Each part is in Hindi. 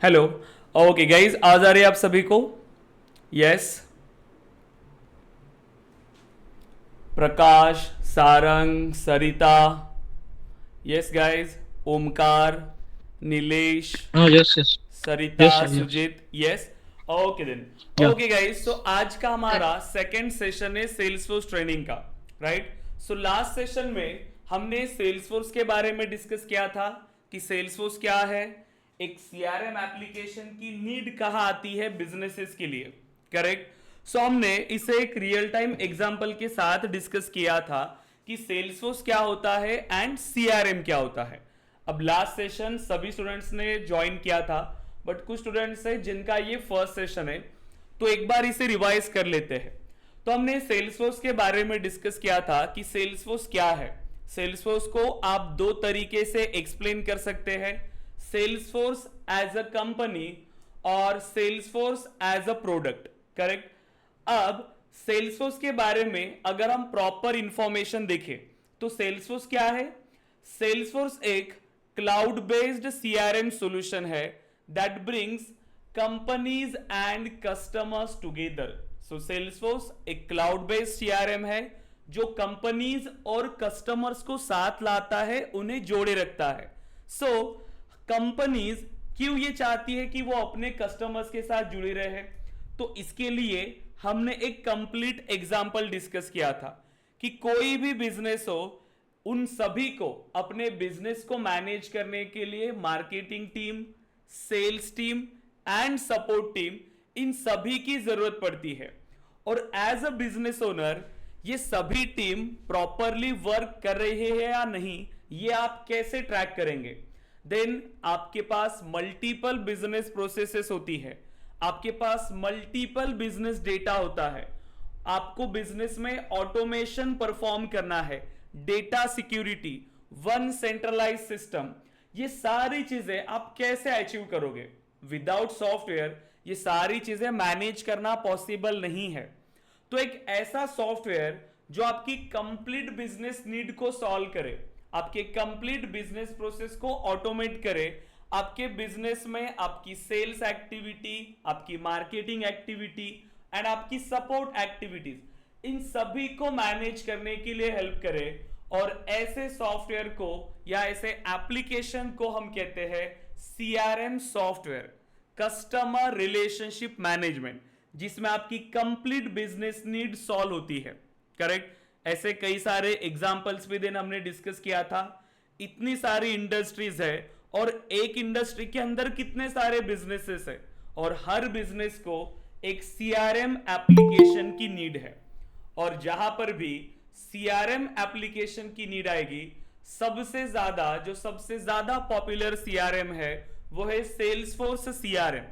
हेलो। ओके गाइज, आवाज आ रही है आप सभी को? Yes. Prakash, Sarang, Sarita, yes guys, Omkar, Nilesh, Oh, yes, yes, Sarita, yes, sir, yes. Sujit, yes. Okay then. Yeah. Okay guys, तो आज का हमारा सेकंड सेशन है सेल्सफोर्स ट्रेनिंग का। राइट। सो लास्ट सेशन में हमने सेल्सफोर्स के बारे में डिस्कस किया था कि सेल्सफोर्स क्या है, एक सीआरएम एप्लीकेशन की नीड कहाँ आती है बिजनेसेस के लिए। करेक्ट। सो हमने इसे एक रियल टाइम एग्जांपल के साथ डिस्कस किया था कि सेल्सफोर्स क्या होता है एंड सीआरएम क्या होता है। अब लास्ट सेशन सभी स्टूडेंट्स ने ज्वाइन किया था, बट कुछ स्टूडेंट्स है जिनका ये फर्स्ट सेशन है, तो एक बार इसे रिवाइज कर लेते हैं। तो हमने सेल्सफोर्स के बारे में डिस्कस किया था कि सेल्सफोर्स क्या है। सेल्सफोर्स को आप दो तरीके से एक्सप्लेन कर सकते हैं, सेल्सफोर्स एज अ कंपनी और Salesforce as a product. Correct. अब सेल्सफोर्स के बारे में अगर हम प्रॉपर इंफॉर्मेशन देखें तो सेल्सफोर्स क्या है? सेल्सफोर्स एक क्लाउड बेस्ड सीआरएम सॉल्यूशन है that brings companies and customers together. So Salesforce एक क्लाउड बेस्ड सीआरएम है जो कंपनीज और कस्टमर्स को साथ लाता है, उन्हें जोड़े रखता है। सो कंपनीज क्यों ये चाहती है कि वो अपने कस्टमर्स के साथ जुड़े रहे? तो इसके लिए हमने एक कंप्लीट एग्जाम्पल डिस्कस किया था कि कोई भी बिजनेस हो, उन सभी को अपने बिजनेस को मैनेज करने के लिए marketing team, sales team and support team, इन सभी की जरूरत पड़ती है। और एज अ बिजनेस ओनर ये सभी टीम प्रॉपरली वर्क कर रही है या नहीं, ये आप कैसे ट्रैक करेंगे? देन आपके पास मल्टीपल बिजनेस प्रोसेसेस होती है, आपके पास मल्टीपल बिजनेस डेटा होता है, आपको बिजनेस में ऑटोमेशन परफॉर्म करना है, data security, one centralize system, ये सारी चीजें आप कैसे अचीव करोगे? विदाउट सॉफ्टवेयर ये सारी चीजें मैनेज करना पॉसिबल नहीं है। तो एक ऐसा सॉफ्टवेयर जो आपकी कंप्लीट बिजनेस नीड को सॉल्व करे, आपके कंप्लीट बिजनेस प्रोसेस को ऑटोमेट करे, आपके बिजनेस में आपकी सेल्स एक्टिविटी, आपकी मार्केटिंग एक्टिविटी एंड आपकी सपोर्ट एक्टिविटीज, इन सभी को मैनेज करने के लिए हेल्प करे। और ऐसे सॉफ्टवेयर को या ऐसे एप्लीकेशन को हम कहते हैं CRM software, customer relationship management, जिसमें आपकी कंप्लीट बिजनेस नीड सॉल्व होती है। करेक्ट। ऐसे कई सारे एग्जांपल्स भी दिन हमने डिस्कस किया था। इतनी सारी इंडस्ट्रीज है और एक इंडस्ट्री के अंदर कितने सारे बिजनेसेस है, और हर बिजनेस को एक सीआरएम एप्लीकेशन की नीड है। और जहां पर भी सीआरएम एप्लीकेशन की नीड आएगी, सबसे ज्यादा जो सबसे ज्यादा पॉपुलर सीआरएम है वो है सेल्सफोर्स सीआरएम।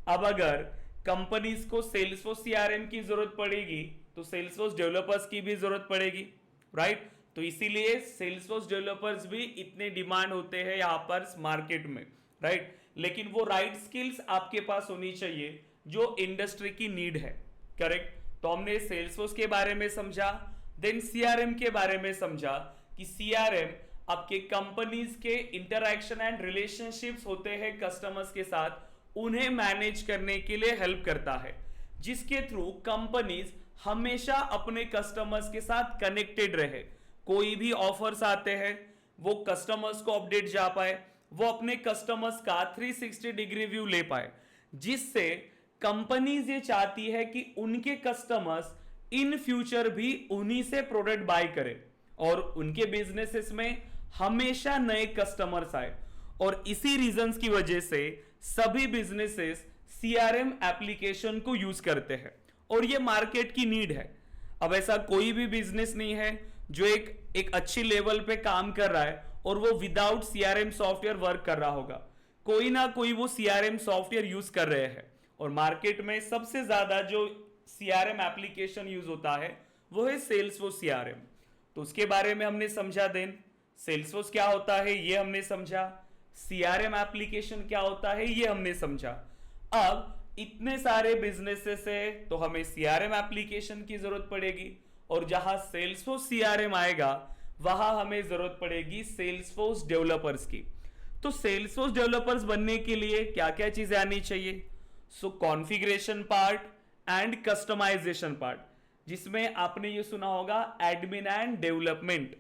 अब अगर कंपनीज को सेल्सफोर्स सीआरएम की जरूरत पड़ेगी तो सेल्सफोर्स डेवलपर्स की भी जरूरत पड़ेगी। राइट। तो इसीलिए सेल्सफोर्स डेवलपर्स भी इतने डिमांड होते हैं यहां पर मार्केट में। राइट। लेकिन वो राइट स्किल्स आपके पास होनी चाहिए जो इंडस्ट्री की नीड है। करेक्ट। तो हमने सेल्सफोर्स के बारे में समझा, देन सीआरएम के बारे में समझा कि सीआरएम आपके कंपनीज के इंटरैक्शन एंड रिलेशनशिप्स होते हैं कस्टमर्स के साथ, उन्हें मैनेज करने के लिए हेल्प करता है, जिसके थ्रू कंपनीज हमेशा अपने कस्टमर्स के साथ कनेक्टेड रहे। कोई भी ऑफर्स आते हैं वो कस्टमर्स को अपडेट जा पाए, वो अपने कस्टमर्स का 360 डिग्री व्यू ले पाए, जिससे कंपनीज ये चाहती है कि उनके कस्टमर्स इन फ्यूचर भी उन्हीं से प्रोडक्ट बाय करें और उनके बिजनेसेस में हमेशा नए कस्टमर्स आए। और इसी रीजंस की वजह से सभी बिजनेसेस सीआरएम एप्लीकेशन को यूज करते हैं और ये मार्केट की नीड है। अब ऐसा कोई भी बिजनेस नहीं है जो एक अच्छी लेवल पे काम कर रहा है और वो विदाउट सीआरएम सॉफ्टवेयर वर्क कर रहा होगा। कोई ना कोई वो सीआरएम सॉफ्टवेयर यूज कर रहे हैं, और मार्केट में सबसे ज्यादा जो सीआरएम एप्लीकेशन यूज होता है वो है सेल्सफोर्स सीआरएम। तो उसके बारे में हमने समझा। देन सेल्सफोर्स क्या होता है ये हमने समझा, सीआरएम एप्लीकेशन क्या होता है ये हमने समझा। अब इतने सारे बिजनेसेस है तो हमें सीआरएम एप्लीकेशन की जरूरत पड़ेगी, और जहां सेल्सफोर्स सीआरएम आएगा वहां हमें जरूरत पड़ेगी सेल्सफोर्स डेवलपर्स की। तो सेल्सफोर्स डेवलपर्स बनने के लिए क्या क्या चीजें आनी चाहिए? So configuration part and customisation part, जिसमें आपने ये सुना होगा admin and development.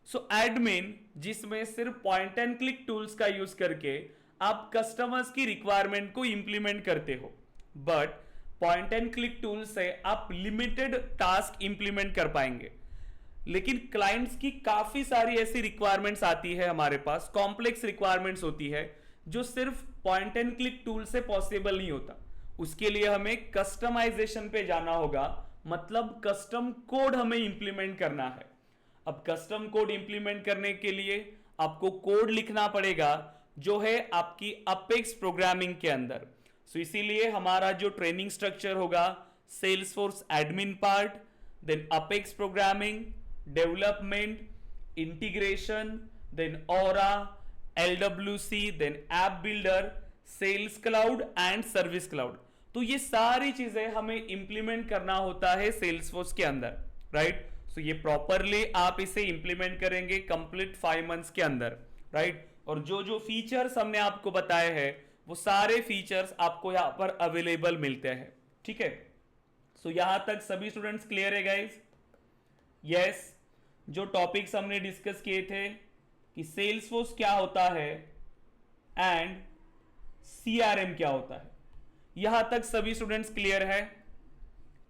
So admin, जिसमें सिर्फ पॉइंट एंड क्लिक टूल्स का यूज करके आप कस्टमर्स की रिक्वायरमेंट को इंप्लीमेंट करते हो, but point and click tool से आप लिमिटेड टास्क इंप्लीमेंट कर पाएंगे। लेकिन क्लाइंट्स की काफी सारी ऐसी रिक्वायरमेंट्स आती है, हमारे पास कॉम्प्लेक्स रिक्वायरमेंट्स होती है जो सिर्फ पॉइंट एंड क्लिक टूल से पॉसिबल नहीं होता। उसके लिए हमें कस्टमाइजेशन पे जाना होगा, मतलब कस्टम कोड हमें इंप्लीमेंट करना है। अब कस्टम कोड इंप्लीमेंट करने के लिए आपको कोड लिखना पड़ेगा जो है आपकी अपेक्स प्रोग्रामिंग के अंदर। सो इसीलिए हमारा जो ट्रेनिंग स्ट्रक्चर होगा, Salesforce admin part, then apex programming, development, integration, then aura, LWC, then app builder, sales cloud and service cloud. तो ये सारी चीजें हमें इंप्लीमेंट करना होता है सेल्सफोर्स के अंदर, राइट। सो ये प्रॉपरली आप इसे इंप्लीमेंट करेंगे कंप्लीट 5 मंथ्स के अंदर, राइट। और जो जो फीचर्स हमने आपको बताए हैं वो सारे फीचर्स आपको यहां पर अवेलेबल मिलते हैं, ठीक है। सो यहां तक सभी स्टूडेंट्स क्लियर है गाइस? यस। जो टॉपिक्स हमने डिस्कस किए थे कि सेल्सफोर्स क्या होता है एंड CRM क्या होता है, यहां तक सभी स्टूडेंट्स क्लियर है?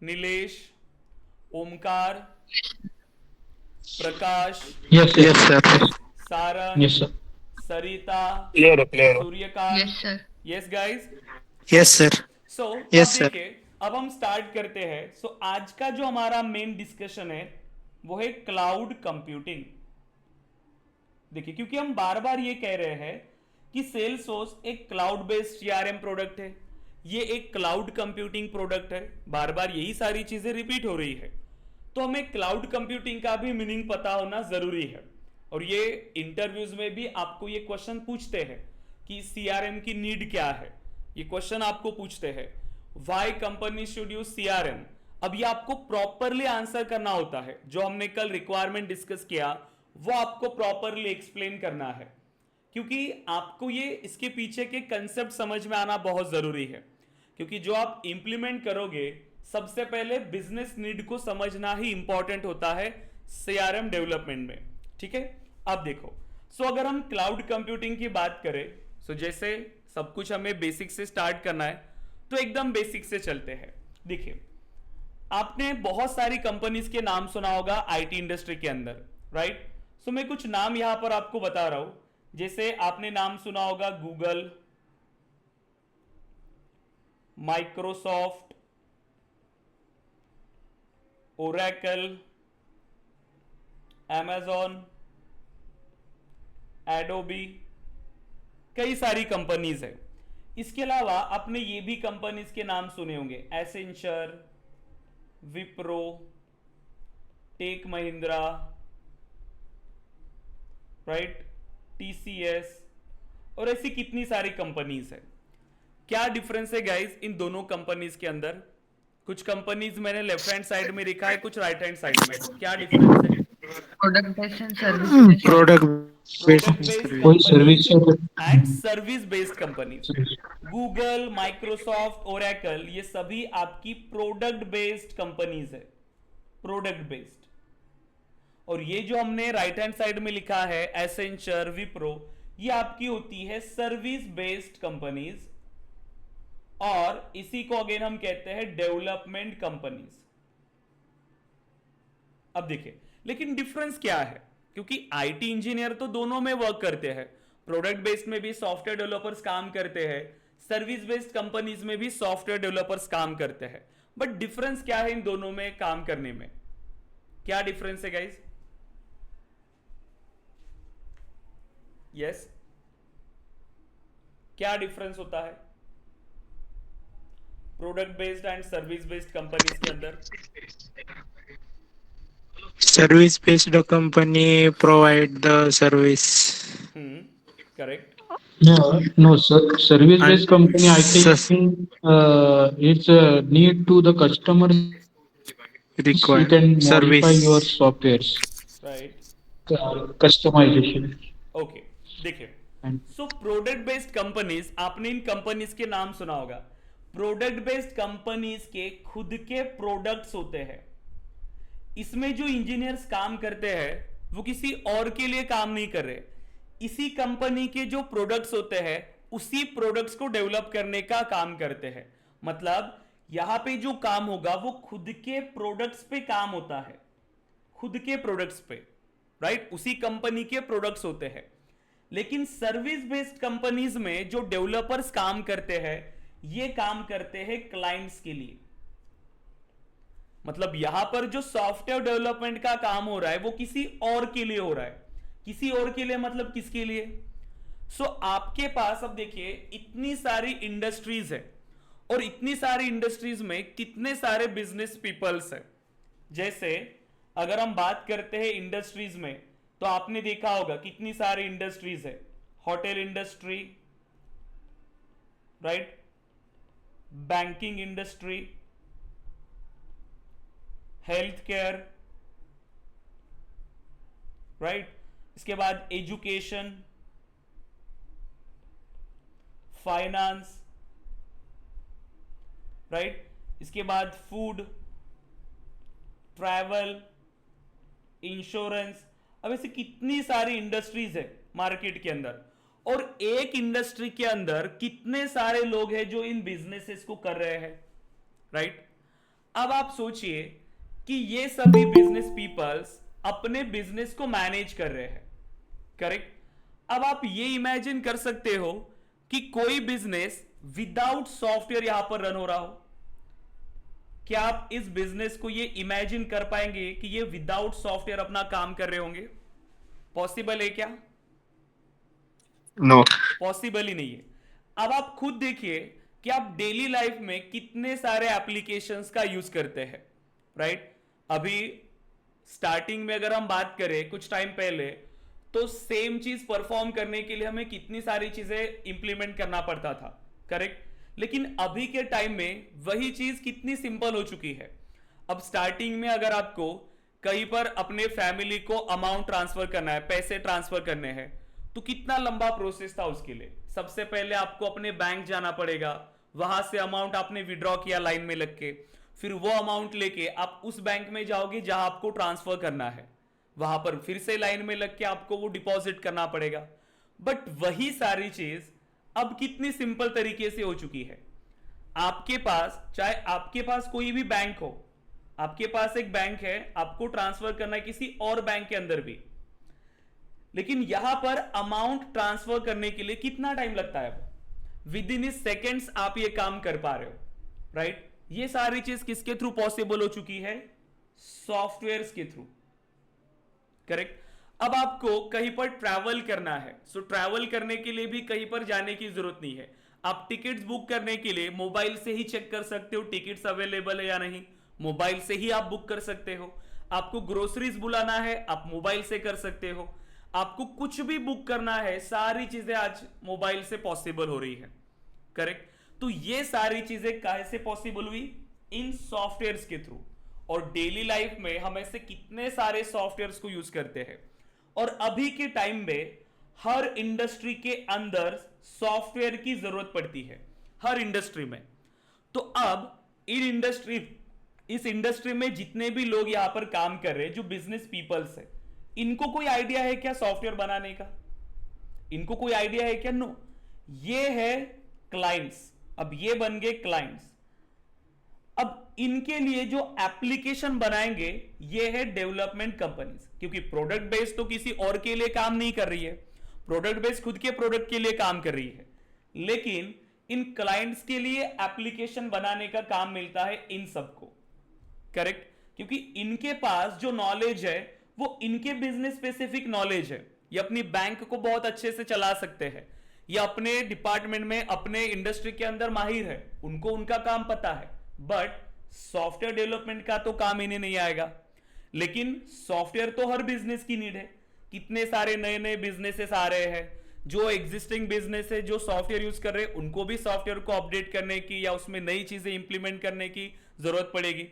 Nilesh, Omkar, Prakash, yes yes sir. Sarang, yes sir. Sarita, clear है Suryakant. Yes sir. Yes guys. Yes sir. So Yes, अब sir. देखिए, अब हम स्टार्ट करते हैं। सो आज का जो हमारा मेन डिस्कशन है वो है क्लाउड कंप्यूटिंग। देखिए, क्योंकि हम बार बार ये कह रहे हैं कि सेल्सफोर्स एक क्लाउड बेस्ड CRM प्रोडक्ट है, ये एक क्लाउड कंप्यूटिंग प्रोडक्ट है, बार बार यही सारी चीजें रिपीट हो रही है, तो हमें क्लाउड कंप्यूटिंग का भी मीनिंग पता होना जरूरी है। और ये इंटरव्यूज में भी आपको ये क्वेश्चन पूछते हैं कि CRM की नीड क्या है, ये क्वेश्चन आपको पूछते हैं, why company should use CRM। अब ये आपको प्रॉपरली आंसर करना होता है, जो हमने कल रिक्वायरमेंट डिस्कस किया वो आपको प्रॉपरली एक्सप्लेन करना है, क्योंकि आपको ये इसके पीछे के कंसेप्ट समझ में आना बहुत जरूरी है। क्योंकि जो आप इंप्लीमेंट करोगे, सबसे पहले बिजनेस नीड को समझना ही इंपॉर्टेंट होता है CRM डेवलपमेंट में, ठीक है। अब देखो, सो अगर हम क्लाउड कंप्यूटिंग की बात करें, सो जैसे सब कुछ हमें बेसिक से स्टार्ट करना है, तो एकदम बेसिक से चलते हैं। देखिए, आपने बहुत सारी कंपनीज के नाम सुना होगा IT इंडस्ट्री के अंदर, राइट। सो मैं कुछ नाम यहां पर आपको बता रहा हूं। जैसे आपने नाम सुना होगा Google, Microsoft, Oracle, Amazon, Adobe, कई सारी कंपनीज है। इसके अलावा आपने ये भी कंपनीज के नाम सुने होंगे, Accenture, Wipro, tech Mahindra, right, TCS, और ऐसी कितनी सारी कंपनीज है। क्या डिफरेंस है गाइस इन दोनों कंपनीज के अंदर? कुछ कंपनीज मैंने लेफ्ट हैंड साइड में लिखा है, कुछ राइट हैंड साइड में। क्या डिफरेंस है? Product based and service product product based कोई service and service based companies. Google, Microsoft, Oracle, ये सभी आपकी प्रोडक्ट बेस्ड कंपनीज है, प्रोडक्ट बेस्ड। और ये जो हमने राइट हैंड साइड में लिखा है एसेंचर, विप्रो, ये आपकी होती है सर्विस बेस्ड कंपनीज, और इसी को अगेन हम कहते हैं डेवलपमेंट कंपनीज। अब देखिए, लेकिन डिफरेंस क्या है? क्योंकि IT इंजीनियर तो दोनों में वर्क करते हैं, प्रोडक्ट बेस्ड में भी सॉफ्टवेयर डेवलपर्स काम करते हैं, सर्विस बेस्ड कंपनीज में भी सॉफ्टवेयर डेवलपर्स काम करते हैं, बट डिफरेंस क्या है इन दोनों में काम करने में? क्या डिफरेंस है गाइस? यस, क्या डिफरेंस होता है product based and service based companies के अंदर? Service based company provide the service correct. No, sir. Service-based and company, I sus- think, it's need to the customers. You require can modify your service softwares, right, customization. Okay. देखिए, And so product based companies, आपने इन कंपनीज के नाम सुना होगा। प्रोडक्ट बेस्ड कंपनीज के खुद के प्रोडक्ट्स होते हैं। इसमें जो इंजीनियर्स काम करते हैं वो किसी और के लिए काम नहीं कर रहे, इसी कंपनी के जो प्रोडक्ट्स होते हैं उसी प्रोडक्ट्स को डेवलप करने का काम करते हैं। मतलब यहां पे जो काम होगा वो खुद के प्रोडक्ट्स पे काम होता है, खुद के प्रोडक्ट्स पे, राइट, उसी कंपनी के प्रोडक्ट्स होते हैं। लेकिन सर्विस बेस्ड कंपनीज में जो डेवलपर्स काम करते हैं ये काम करते हैं क्लाइंट्स के लिए। मतलब यहां पर जो सॉफ्टवेयर डेवलपमेंट का काम हो रहा है वो किसी और के लिए हो रहा है। किसी और के लिए मतलब किसके लिए? सो आपके पास अब देखिए इतनी सारी इंडस्ट्रीज है और इतनी सारी इंडस्ट्रीज में कितने सारे बिजनेस पीपल्स है। जैसे अगर हम बात करते हैं इंडस्ट्रीज में तो आपने देखा होगा कितनी सारी इंडस्ट्रीज है। Hotel industry, right, banking industry, health care, right, इसके बाद एजुकेशन, फाइनेंस, राइट, इसके बाद फूड, ट्रैवल, इंश्योरेंस। अब ऐसे कितनी सारी इंडस्ट्रीज है मार्केट के अंदर, और एक इंडस्ट्री के अंदर कितने सारे लोग हैं जो इन बिजनेसेस को कर रहे हैं, राइट। अब आप सोचिए कि ये सभी बिजनेस पीपल्स अपने बिजनेस को मैनेज कर रहे हैं, करेक्ट। अब आप ये इमेजिन कर सकते हो कि कोई बिजनेस विदाउट सॉफ्टवेयर यहां पर रन हो रहा हो। क्या आप इस बिजनेस को ये इमेजिन कर पाएंगे कि ये विदाउट सॉफ्टवेयर अपना काम कर रहे होंगे? पॉसिबल है क्या? नो। पॉसिबल ही नहीं है। अब आप खुद देखिए कि आप डेली लाइफ में कितने सारे एप्लीकेशंस का यूज करते हैं, राइट। अभी स्टार्टिंग में अगर हम बात करें कुछ टाइम पहले, तो सेम चीज परफॉर्म करने के लिए हमें कितनी सारी चीजें इंप्लीमेंट करना पड़ता था, करेक्ट। लेकिन अभी के टाइम में वही चीज कितनी सिंपल हो चुकी है। अब स्टार्टिंग में अगर आपको कहीं पर अपने फैमिली को अमाउंट ट्रांसफर करना है, पैसे ट्रांसफर करने हैं, तो कितना लंबा प्रोसेस था उसके लिए। सबसे पहले आपको अपने बैंक जाना पड़ेगा, वहां से अमाउंट आपने विड्रॉ किया लाइन में लग के, फिर वो अमाउंट लेके आप उस बैंक में जाओगे जहां आपको ट्रांसफर करना है, वहां पर फिर से लाइन में लग के आपको वो डिपॉजिट करना पड़ेगा। बट वही सारी चीज अब कितनी सिंपल तरीके से हो चुकी है। आपके पास, चाहे आपके पास कोई भी बैंक हो, आपके पास एक बैंक है, आपको ट्रांसफर करना है किसी और बैंक के अंदर भी, लेकिन यहां पर अमाउंट ट्रांसफर करने के लिए कितना टाइम लगता है? विद इन सेकेंड्स आप ये काम कर पा रहे हो, राइट। ये सारी चीज किसके थ्रू पॉसिबल हो चुकी है? सॉफ्टवेयर्स के थ्रू, करेक्ट। अब आपको कहीं पर ट्रैवल करना है, सो ट्रैवल करने के लिए भी कहीं पर जाने की जरूरत नहीं है। आप टिकट्स बुक करने के लिए मोबाइल से ही चेक कर सकते हो टिकट्स अवेलेबल है या नहीं, मोबाइल से ही आप बुक कर सकते हो। आपको ग्रोसरीज बुलाना है, आप मोबाइल से कर सकते हो। आपको कुछ भी बुक करना है, सारी चीजें आज मोबाइल से पॉसिबल हो रही है, करेक्ट। तो ये सारी चीजें कैसे पॉसिबल हुई? इन सॉफ्टवेयर्स के थ्रू। और डेली लाइफ में हम ऐसे कितने सारे सॉफ्टवेयर्स को यूज करते हैं, और अभी के टाइम में हर इंडस्ट्री के अंदर सॉफ्टवेयर की जरूरत पड़ती है, हर इंडस्ट्री में। तो अब इस इंडस्ट्री में जितने भी लोग यहां पर काम कर रहे हैं, जो बिजनेस पीपल्स है, इनको कोई आइडिया है क्या सॉफ्टवेयर बनाने का? इनको कोई आइडिया है क्या? नो। ये है क्लाइंट्स। अब ये बन गए क्लाइंट्स। अब इनके लिए जो एप्लीकेशन बनाएंगे ये है डेवलपमेंट कंपनीज, क्योंकि प्रोडक्ट बेस्ड तो किसी और के लिए काम नहीं कर रही है, प्रोडक्ट बेस्ड खुद के प्रोडक्ट के लिए काम कर रही है। लेकिन इन क्लाइंट्स के लिए एप्लीकेशन बनाने का काम मिलता है इन सबको, करेक्ट। क्योंकि इनके पास जो नॉलेज है वो इनके बिजनेस स्पेसिफिक नॉलेज है। ये अपनी बैंक को बहुत अच्छे से चला सकते हैं, ये अपने डिपार्टमेंट में, अपने इंडस्ट्री के अंदर माहिर है, उनको उनका काम पता है। बट सॉफ्टवेयर डेवलपमेंट का तो काम इन्हें नहीं आएगा। लेकिन सॉफ्टवेयर तो हर बिजनेस की नीड है। कितने सारे नए नए बिजनेसेस आ रहे हैं, जो एग्जिस्टिंग बिजनेस है, जो सॉफ्टवेयर यूज कर रहे हैं, उनको भी सॉफ्टवेयर को अपडेट करने की या उसमें नई चीजें इंप्लीमेंट करने की जरूरत पड़ेगी।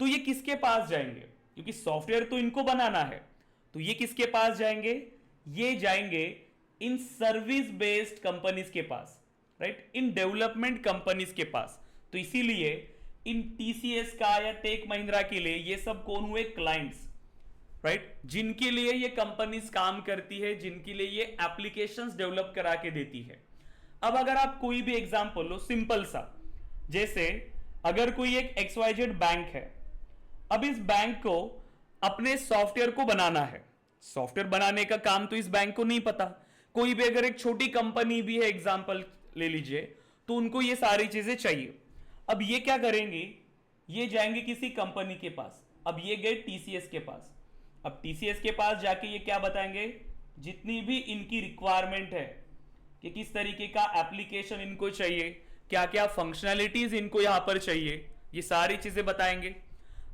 तो ये किसके पास जाएंगे? क्योंकि सॉफ्टवेयर तो इनको बनाना है, तो ये किसके पास जाएंगे? ये जाएंगे इन सर्विस बेस्ड कंपनीज के पास, राइट, इन डेवलपमेंट कंपनीज के पास। तो इसीलिए इन टीसीएस का या टेक महिंद्रा के लिए ये सब कौन हुए? क्लाइंट्स, राइट, जिनके लिए ये कंपनीज काम करती है, जिनके लिए ये एप्लीकेशंस डेवलप करा के देती है। अब अगर आप कोई भी एग्जांपल लो सिंपल सा, जैसे अगर कोई एक XYZ बैंक है, अब इस बैंक को अपने सॉफ्टवेयर को बनाना है, सॉफ्टवेयर बनाने का काम तो इस बैंक को नहीं पता। कोई भी अगर एक छोटी कंपनी भी है, एग्जांपल ले लीजिए, तो उनको ये सारी चीजें चाहिए। अब ये क्या करेंगे? ये जाएंगे किसी कंपनी के पास। अब ये गए टीसीएस के पास। अब टीसीएस के पास जाके ये क्या बताएंगे? जितनी भी इनकी रिक्वायरमेंट है कि किस तरीके का एप्लीकेशन इनको चाहिए, क्या क्या फंक्शनैलिटीज इनको यहां पर चाहिए, ये सारी चीजें बताएंगे।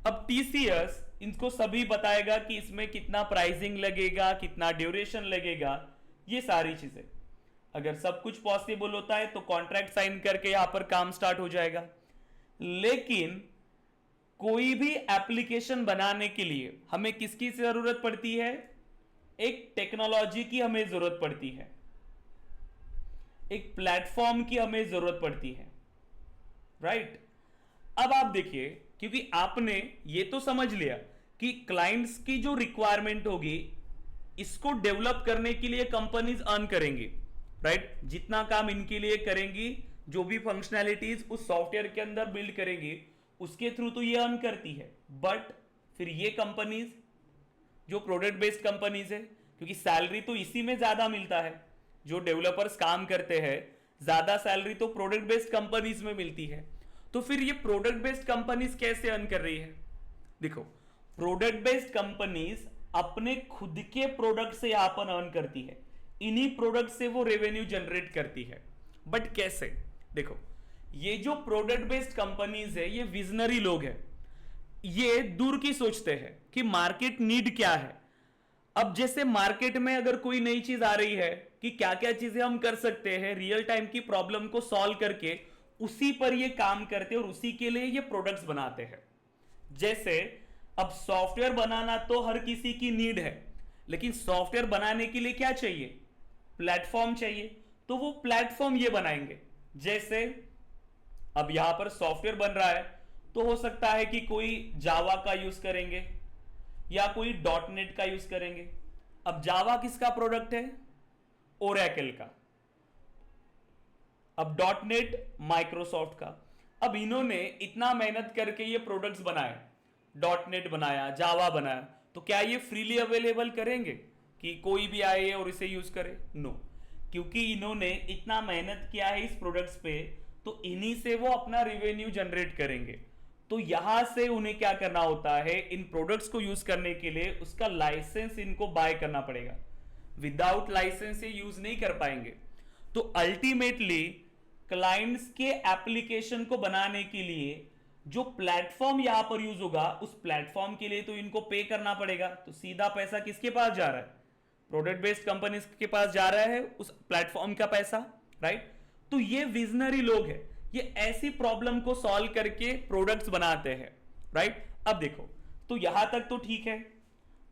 अब टीसीएस इनको सभी बताएगा कि इसमें कितना प्राइसिंग लगेगा, कितना ड्यूरेशन लगेगा, ये सारी चीजें। अगर सब कुछ पॉसिबल होता है तो कॉन्ट्रैक्ट साइन करके यहां पर काम स्टार्ट हो जाएगा। लेकिन कोई भी एप्लीकेशन बनाने के लिए हमें किसकी जरूरत पड़ती है? एक टेक्नोलॉजी की हमें जरूरत पड़ती है, एक प्लेटफॉर्म की हमें जरूरत पड़ती है, राइट। अब आप देखिए, क्योंकि आपने ये तो समझ लिया कि क्लाइंट्स की जो रिक्वायरमेंट होगी, इसको डेवलप करने के लिए कंपनीज अर्न करेंगी, राइट। जितना काम इनके लिए करेंगी, जो भी फंक्शनैलिटीज उस सॉफ्टवेयर के अंदर बिल्ड करेंगी, उसके थ्रू तो ये अर्न करती है। बट फिर ये कंपनीज जो प्रोडक्ट बेस्ड कंपनीज है, क्योंकि सैलरी तो इसी में ज्यादा मिलता है, जो डेवलपर्स काम करते हैं ज्यादा सैलरी तो प्रोडक्ट बेस्ड कंपनीज में मिलती है। तो फिर ये प्रोडक्ट बेस्ड कंपनीज कैसे अर्न कर रही है? देखो, प्रोडक्ट बेस्ड कंपनीज अपने खुद के प्रोडक्ट से यहां पर अर्न करती है, इन्हीं प्रोडक्ट से वो रेवेन्यू जनरेट करती है। बट कैसे? देखो, ये जो प्रोडक्ट बेस्ड कंपनीज है, ये विजनरी लोग हैं, ये दूर की सोचते हैं कि मार्केट नीड क्या है। अब जैसे मार्केट में अगर कोई नई चीज आ रही है कि क्या क्या चीजें हम कर सकते हैं रियल टाइम की प्रॉब्लम को सॉल्व करके, उसी पर ये काम करते हैं और उसी के लिए ये प्रोडक्ट्स बनाते हैं। जैसे अब सॉफ्टवेयर बनाना तो हर किसी की नीड है, लेकिन सॉफ्टवेयर बनाने के लिए क्या चाहिए? प्लेटफॉर्म चाहिए। तो वो प्लेटफॉर्म ये बनाएंगे। जैसे अब यहां पर सॉफ्टवेयर बन रहा है, तो हो सकता है कि कोई जावा का यूज करेंगे या कोई .NET का यूज करेंगे। अब जावा किसका प्रोडक्ट है? ओरेकल का। अब .NET माइक्रोसॉफ्ट का। अब इन्होंने इतना मेहनत करके ये प्रोडक्ट्स बनाए, .NET बनाया, जावा बनाया, तो क्या ये फ्रीली अवेलेबल करेंगे कि कोई भी आए और इसे यूज करे? नो, क्योंकि इन्होंने इतना मेहनत किया है इस प्रोडक्ट्स पे, तो इन्हीं से वो अपना रेवेन्यू जनरेट करेंगे। तो यहां से उन्हें क्या करना होता है? इन प्रोडक्ट्स को यूज करने के लिए उसका लाइसेंस इनको बाय करना पड़ेगा। विदाउट लाइसेंस ये यूज नहीं कर पाएंगे। तो अल्टीमेटली क्लाइंट्स के एप्लीकेशन को बनाने के लिए जो प्लेटफॉर्म यहां पर यूज होगा, उस प्लेटफॉर्म के लिए तो इनको पे करना पड़ेगा। तो सीधा पैसा किसके पास जा रहा है? प्रोडक्ट बेस्ड कंपनीज के पास जा रहा है, उस प्लेटफॉर्म का पैसा, राइट। तो ये विजनरी लोग हैं, ये ऐसी प्रॉब्लम को सॉल्व करके प्रोडक्ट्स बनाते हैं, राइट। अब देखो, तो यहां तक तो ठीक है।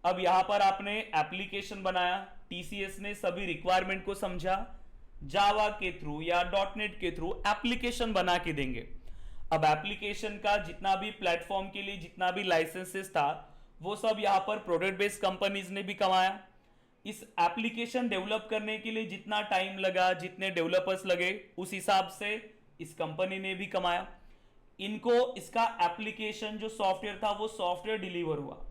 अब यहां पर आपने एप्लीकेशन बनाया, टीसीएस ने सभी रिक्वायरमेंट को समझा, जावा के थ्रू या .NET के थ्रू एप्लीकेशन बना के देंगे। अब एप्लीकेशन का जितना भी प्लेटफॉर्म के लिए जितना भी लाइसेंसेस था, वो सब यहां पर प्रोडक्ट बेस्ड कंपनीज ने भी कमाया। इस एप्लीकेशन डेवलप करने के लिए जितना टाइम लगा, जितने डेवलपर्स लगे, उस हिसाब से इस कंपनी ने भी कमाया। इनको इसका एप्लीकेशन जो सॉफ्टवेयर था, वो सॉफ्टवेयर डिलीवर हुआ,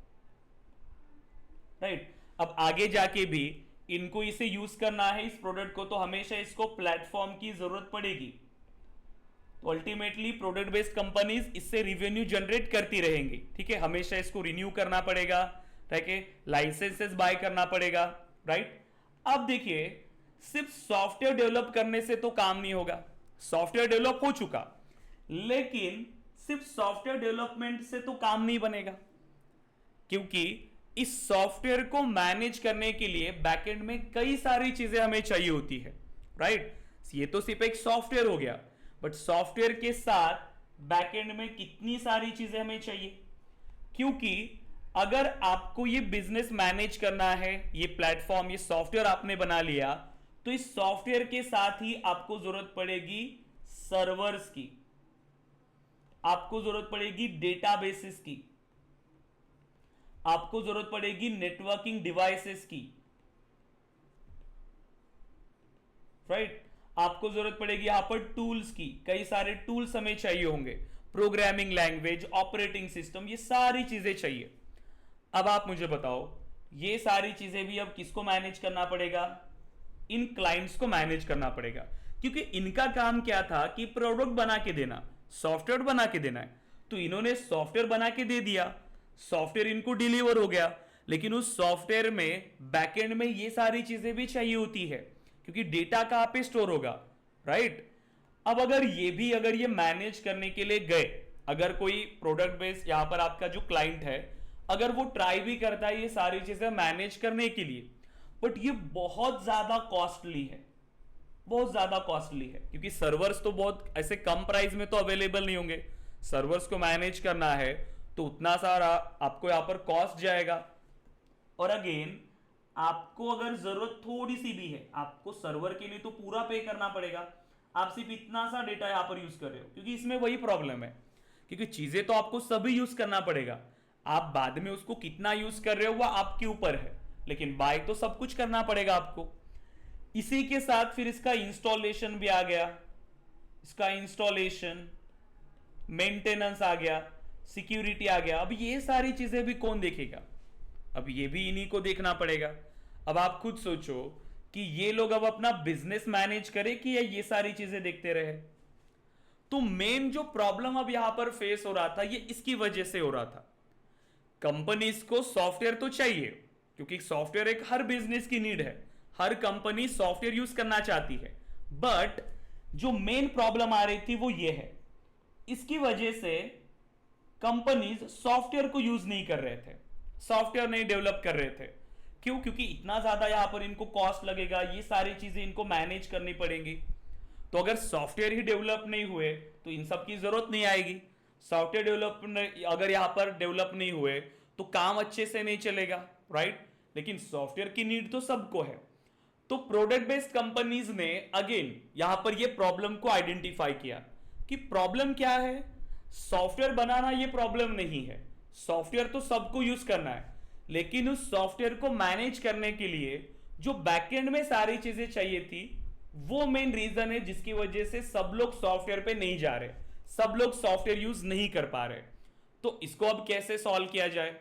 राइट। अब आगे जाके भी इनको इसे यूज करना है इस प्रोडक्ट को, तो हमेशा इसको प्लेटफॉर्म की जरूरत पड़ेगी। तो अल्टीमेटली प्रोडक्ट बेस्ड कंपनीज इससे रिवेन्यू जनरेट करती रहेंगी, ठीक है। हमेशा इसको रिन्यू करना पड़ेगा, ठीक है, लाइसेंसेस बाय करना पड़ेगा, राइट। अब देखिए, सिर्फ सॉफ्टवेयर डेवलप करने से तो काम नहीं होगा। सॉफ्टवेयर डेवलप हो चुका, लेकिन सिर्फ सॉफ्टवेयर डेवलपमेंट से तो काम नहीं बनेगा, क्योंकि इस सॉफ्टवेयर को मैनेज करने के लिए बैकएंड में कई सारी चीजें हमें चाहिए होती है, राइट। ये तो सिर्फ एक सॉफ्टवेयर हो गया, बट सॉफ्टवेयर के साथ बैकएंड में कितनी सारी चीजें हमें चाहिए, क्योंकि अगर आपको ये बिजनेस मैनेज करना है, ये प्लेटफॉर्म, ये सॉफ्टवेयर आपने बना लिया, तो इस सॉफ्टवेयर के साथ ही आपको जरूरत पड़ेगी सर्वर्स की, आपको जरूरत पड़ेगी डेटाबेसेस की, आपको जरूरत पड़ेगी नेटवर्किंग डिवाइसेस की, राइट। आपको जरूरत पड़ेगी यहां पर टूल्स की, कई सारे टूल्स हमें चाहिए होंगे, प्रोग्रामिंग लैंग्वेज, ऑपरेटिंग सिस्टम, ये सारी चीजें चाहिए। अब आप मुझे बताओ, ये सारी चीजें भी अब किसको मैनेज करना पड़ेगा? इन क्लाइंट्स को मैनेज करना पड़ेगा, क्योंकि इनका काम क्या था कि प्रोडक्ट बना के देना, सॉफ्टवेयर बना के देना है। तो इन्होंने सॉफ्टवेयर बना के दे दिया, सॉफ्टवेयर इनको डिलीवर हो गया, लेकिन उस सॉफ्टवेयर में बैकएंड में ये सारी चीजें भी चाहिए होती है, क्योंकि डेटा कहां पे स्टोर होगा, राइट। अब अगर ये मैनेज करने के लिए गए, अगर कोई प्रोडक्ट बेस यहां पर आपका जो क्लाइंट है, अगर वो ट्राई भी करता है ये सारी चीजें मैनेज करने के लिए, बट ये बहुत ज्यादा कॉस्टली है, बहुत ज्यादा कॉस्टली है, क्योंकि सर्वर्स तो बहुत ऐसे कम प्राइस में तो अवेलेबल नहीं होंगे। सर्वर्स को मैनेज करना है तो उतना सारा आपको यहां पर कॉस्ट जाएगा, और अगेन आपको अगर जरूरत थोड़ी सी भी है, आपको सर्वर के लिए तो पूरा पे करना पड़ेगा, आप सिर्फ इतना सा डेटा यहां पर यूज कर रहे हो, क्योंकि इसमें वही प्रॉब्लम है, क्योंकि चीजें तो आपको सभी यूज करना पड़ेगा, आप बाद में उसको कितना यूज कर रहे हो वो आपके ऊपर है, लेकिन बाय तो सब कुछ करना पड़ेगा आपको। इसी के साथ फिर इसका इंस्टॉलेशन भी आ गया, इसका इंस्टॉलेशन, मेंटेनेंस आ गया, सिक्योरिटी आ गया। अब ये सारी चीजें भी कौन देखेगा? अब ये भी इन्हीं को देखना पड़ेगा। अब आप खुद सोचो कि ये लोग अब अपना बिजनेस मैनेज करें कि ये सारी चीजें देखते रहे। तो मेन जो प्रॉब्लम अब यहां पर फेस हो रहा था, ये इसकी वजह से हो रहा था। कंपनीज को सॉफ्टवेयर तो चाहिए, क्योंकि सॉफ्टवेयर एक हर बिजनेस की नीड है, हर कंपनी सॉफ्टवेयर यूज करना चाहती है, बट जो मेन प्रॉब्लम आ रही थी वो ये है, इसकी वजह से कंपनीज सॉफ्टवेयर को यूज नहीं कर रहे थे, सॉफ्टवेयर नहीं डेवलप कर रहे थे। क्यों? क्योंकि इतना ज्यादा यहां पर इनको कॉस्ट लगेगा, ये सारी चीजें इनको मैनेज करनी पड़ेंगी। तो अगर सॉफ्टवेयर ही डेवलप नहीं हुए तो इन सब की जरूरत नहीं आएगी। सॉफ्टवेयर डेवलप अगर यहां पर डेवलप नहीं हुए तो काम अच्छे से नहीं चलेगा, राइट। लेकिन सॉफ्टवेयर की नीड तो सबको है। तो प्रोडक्ट बेस्ड कंपनीज ने अगेन यहां पर ये प्रॉब्लम को आइडेंटिफाई किया कि प्रॉब्लम क्या है। सॉफ्टवेयर बनाना ये प्रॉब्लम नहीं है, सॉफ्टवेयर तो सबको यूज करना है, लेकिन उस सॉफ्टवेयर को मैनेज करने के लिए जो बैकएंड में सारी चीजें चाहिए थी, वो मेन रीजन है जिसकी वजह से सब लोग सॉफ्टवेयर पे नहीं जा रहे, सब लोग सॉफ्टवेयर यूज नहीं कर पा रहे। तो इसको अब कैसे सॉल्व किया जाए?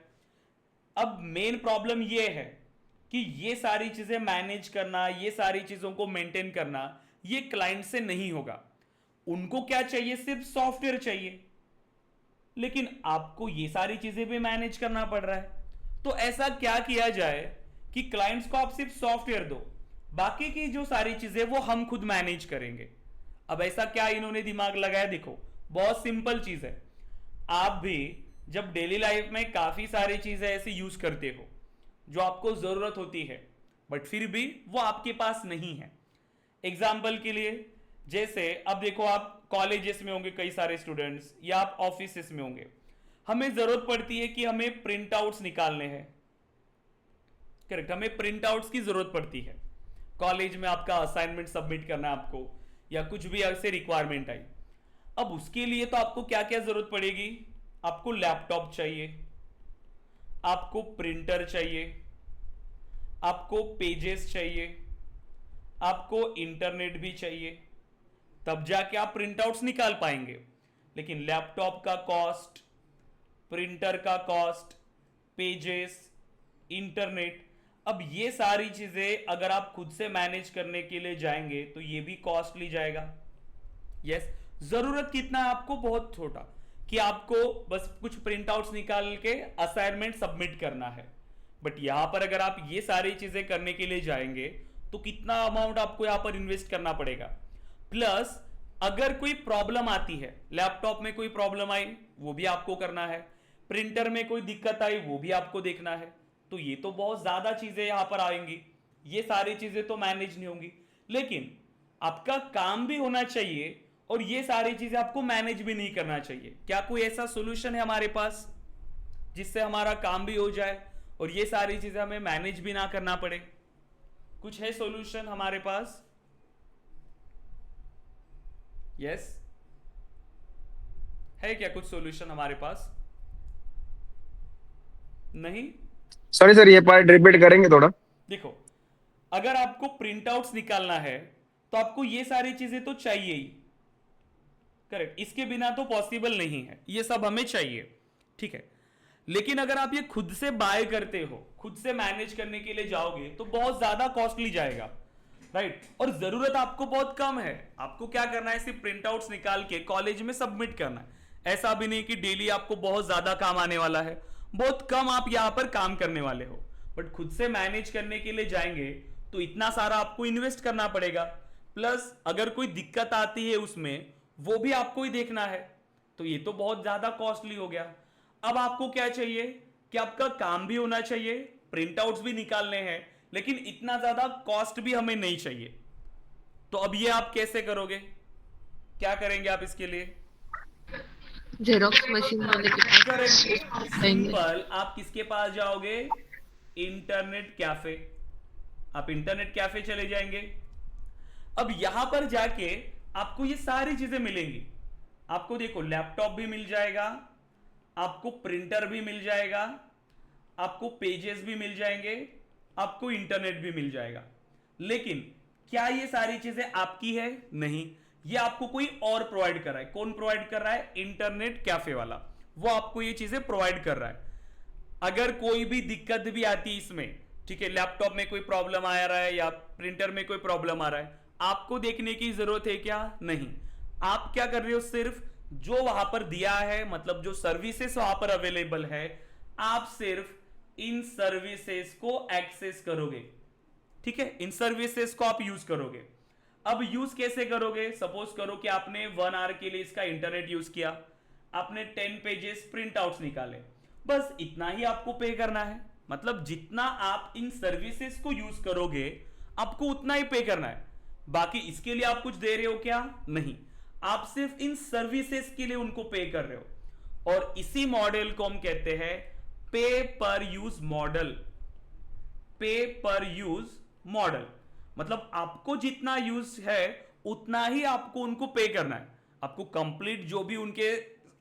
अब मेन प्रॉब्लम ये है कि ये सारी चीजें मैनेज करना, ये सारी चीजों को मेंटेन करना, ये क्लाइंट से नहीं होगा। उनको क्या चाहिए? सिर्फ सॉफ्टवेयर चाहिए, लेकिन आपको ये सारी चीजें भी मैनेज करना पड़ रहा है। तो ऐसा क्या किया जाए कि क्लाइंट्स को आप सिर्फ सॉफ्टवेयर दो, बाकी की जो सारी चीजें वो हम खुद मैनेज करेंगे। अब ऐसा क्या इन्होंने दिमाग लगाया? देखो, बहुत सिंपल चीज है। आप भी जब डेली लाइफ में काफी सारी चीजें ऐसी यूज करते हो जो आपको जरूरत होती है, बट फिर भी वो आपके पास नहीं है। एग्जाम्पल के लिए, जैसे अब देखो, आप कॉलेजेस में होंगे कई सारे स्टूडेंट्स, या आप ऑफिस में होंगे, हमें जरूरत पड़ती है कि हमें प्रिंट आउट्स निकालने हैं, करेक्ट, हमें प्रिंट आउट्स की जरूरत पड़ती है। कॉलेज में आपका असाइनमेंट सबमिट करना आपको, या कुछ भी ऐसे रिक्वायरमेंट आई। अब उसके लिए तो आपको क्या क्या जरूरत पड़ेगी? आपको लैपटॉप चाहिए, आपको प्रिंटर चाहिए, आपको पेजेस चाहिए, आपको इंटरनेट भी चाहिए, तब जाके आप प्रिंट आउट्स निकाल पाएंगे। लेकिन लैपटॉप का कॉस्ट, प्रिंटर का कॉस्ट, पेजेस, इंटरनेट, अब ये सारी चीजें अगर आप खुद से मैनेज करने के लिए जाएंगे तो ये भी कॉस्टली जाएगा। यस, जरूरत कितना है आपको? बहुत छोटा, कि आपको बस कुछ प्रिंट आउट्स निकाल के असाइनमेंट सबमिट करना है। बट यहां पर अगर आप ये सारी चीजें करने के लिए जाएंगे तो कितना अमाउंट आपको यहां पर इन्वेस्ट करना पड़ेगा। प्लस अगर कोई प्रॉब्लम आती है, लैपटॉप में कोई प्रॉब्लम आई वो भी आपको करना है, प्रिंटर में कोई दिक्कत आई वो भी आपको देखना है। तो ये तो बहुत ज्यादा चीजें यहां पर आएंगी, ये सारी चीजें तो मैनेज नहीं होंगी। लेकिन आपका काम भी होना चाहिए और ये सारी चीजें आपको मैनेज भी नहीं करना चाहिए। क्या कोई ऐसा सोल्यूशन है हमारे पास जिससे हमारा काम भी हो जाए और ये सारी चीजें हमें मैनेज भी ना करना पड़े? कुछ है सॉल्यूशन हमारे पास? यस है क्या कुछ सॉल्यूशन हमारे पास? नहीं? सॉरी सर, ये पार्ट रिपीट करेंगे थोड़ा? देखो, अगर आपको प्रिंट आउट्स निकालना है तो आपको ये सारी चीजें तो चाहिए ही, करेक्ट, इसके बिना तो पॉसिबल नहीं है, ये सब हमें चाहिए, ठीक है। लेकिन अगर आप ये खुद से बाय करते हो, खुद से मैनेज करने के लिए जाओगे तो बहुत ज्यादा कॉस्टली जाएगा, राइट। और जरूरत आपको बहुत कम है, आपको क्या करना है, सिर्फ प्रिंट आउट्स निकाल के कॉलेज में सबमिट करना है। ऐसा भी नहीं कि डेली आपको बहुत ज्यादा काम आने वाला है, बहुत कम आप यहां पर काम करने वाले हो। बट खुद से मैनेज करने के लिए जाएंगे तो इतना सारा आपको इन्वेस्ट करना पड़ेगा, प्लस अगर कोई दिक्कत आती है उसमें वो भी आपको ही देखना है, तो ये तो बहुत ज्यादा कॉस्टली हो गया। अब आपको क्या चाहिए कि आपका काम भी होना चाहिए, प्रिंट आउट्स भी निकालने हैं, लेकिन इतना ज्यादा कॉस्ट भी हमें नहीं चाहिए। तो अब ये आप कैसे करोगे, क्या करेंगे आप इसके लिए? जेरोक्स मशीन वाले के पास करेक्ट, जाएंगे। सिंपल, आप किसके पास जाओगे? Internet cafe. आप इंटरनेट कैफे चले जाएंगे। अब यहां पर जाके आपको ये सारी चीजें मिलेंगी। आपको देखो लैपटॉप भी मिल जाएगा, आपको प्रिंटर भी मिल जाएगा, आपको पेजेस भी मिल जाएंगे, आपको इंटरनेट भी मिल जाएगा। लेकिन क्या ये सारी चीजें आपकी है? नहीं, ये आपको कोई और प्रोवाइड कर रहा है। कौन प्रोवाइड कर रहा है? इंटरनेट कैफे वाला, वो आपको ये चीजें प्रोवाइड कर रहा है। अगर कोई भी दिक्कत भी आती है इसमें, ठीक है, लैपटॉप में कोई प्रॉब्लम आ रहा है या प्रिंटर में कोई प्रॉब्लम आ रहा है, आपको देखने की जरूरत है क्या? नहीं। आप क्या कर रहे हो, सिर्फ जो वहां पर दिया है, मतलब जो सर्विसेज वहां पर अवेलेबल है, आप सिर्फ इन सर्विसेज को एक्सेस करोगे, ठीक है, इन सर्विसेज को आप यूज करोगे। अब यूज कैसे करोगे? सपोज करो कि आपने 1 आवर के लिए इसका इंटरनेट यूज किया, आपने 10 पेजेस प्रिंट आउट्स निकाले, बस इतना ही आपको पे करना है। मतलब जितना आप इन सर्विसेज को यूज करोगे आपको उतना ही पे करना है। बाकी इसके लिए आप कुछ दे रहे हो क्या? नहीं, आप सिर्फ इन सर्विसेज के लिए उनको पे कर रहे हो। और इसी मॉडल को हम कहते हैं पे पर यूज मॉडल। पे पर यूज मॉडल मतलब आपको जितना यूज है उतना ही आपको उनको पे करना है। आपको कंप्लीट जो भी उनके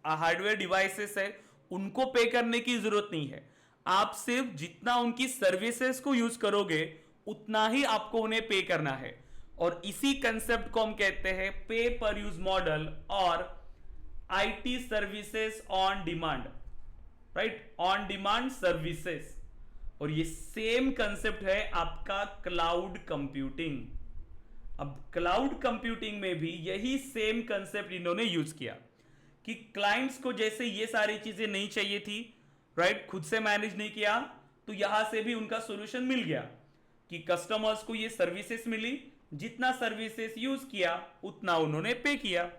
हार्डवेयर डिवाइसेस है उनको पे करने की जरूरत नहीं है। आप सिर्फ जितना उनकी सर्विसेज को यूज करोगे उतना ही आपको उन्हें पे करना है। और इसी कंसेप्ट को हम कहते हैं पे पर यूज मॉडल और IT services on demand, right, on demand services. और ये सेम कंसेप्ट है आपका क्लाउड कंप्यूटिंग। अब क्लाउड कंप्यूटिंग में भी यही सेम कंसेप्ट इन्होंने यूज किया कि क्लाइंट्स को जैसे ये सारी चीजें नहीं चाहिए थी, राइट, खुद से मैनेज नहीं किया, तो यहां से भी उनका सॉल्यूशन मिल गया कि कस्टमर्स को ये सर्विसेज मिली, जितना सर्विसेज यूज किया उतना उन्होंने पे किया।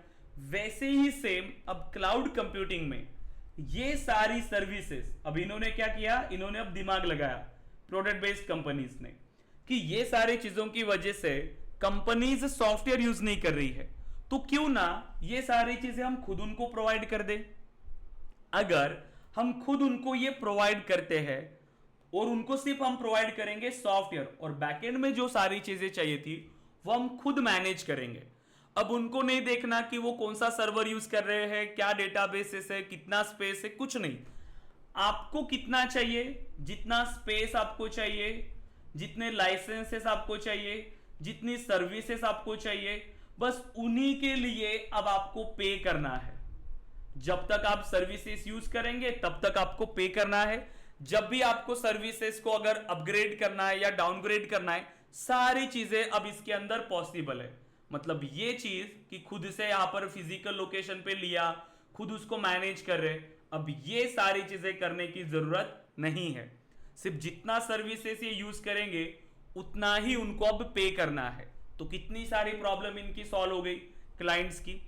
वैसे ही सेम अब क्लाउड कंप्यूटिंग में ये सारी सर्विसेज, अब इन्होंने क्या किया, इन्होंने अब दिमाग लगाया प्रोडक्ट बेस्ड कंपनीज ने कि ये सारी चीजों की वजह से कंपनीज सॉफ्टवेयर यूज नहीं कर रही है, तो क्यों ना ये सारी चीजें हम खुद उनको प्रोवाइड कर दे। अगर हम खुद उनको ये प्रोवाइड करते हैं और उनको सिर्फ हम प्रोवाइड करेंगे सॉफ्टवेयर और बैकएंड में जो सारी चीजें चाहिए थी वो हम खुद मैनेज करेंगे। अब उनको नहीं देखना कि वो कौन सा सर्वर यूज कर रहे हैं, क्या डेटाबेसेस है, कितना स्पेस है, कुछ नहीं। आपको कितना चाहिए, जितना स्पेस आपको चाहिए, जितने लाइसेंसेस आपको चाहिए, जितनी सर्विसेज आपको चाहिए, बस उन्हीं के लिए अब आपको पे करना है। जब तक आप सर्विसेज यूज करेंगे तब तक आपको पे करना है। जब भी आपको सर्विसेज को अगर अपग्रेड करना है या डाउनग्रेड करना है, सारी चीजें अब इसके अंदर पॉसिबल है। मतलब ये चीज कि खुद से यहां पर फिजिकल लोकेशन पे लिया, खुद उसको मैनेज कर रहे, अब ये सारी चीजें करने की जरूरत नहीं है। सिर्फ जितना सर्विसेज ये यूज करेंगे उतना ही उनको अब पे करना है। तो कितनी सारी प्रॉब्लम इनकी सॉल्व हो गई क्लाइंट्स की।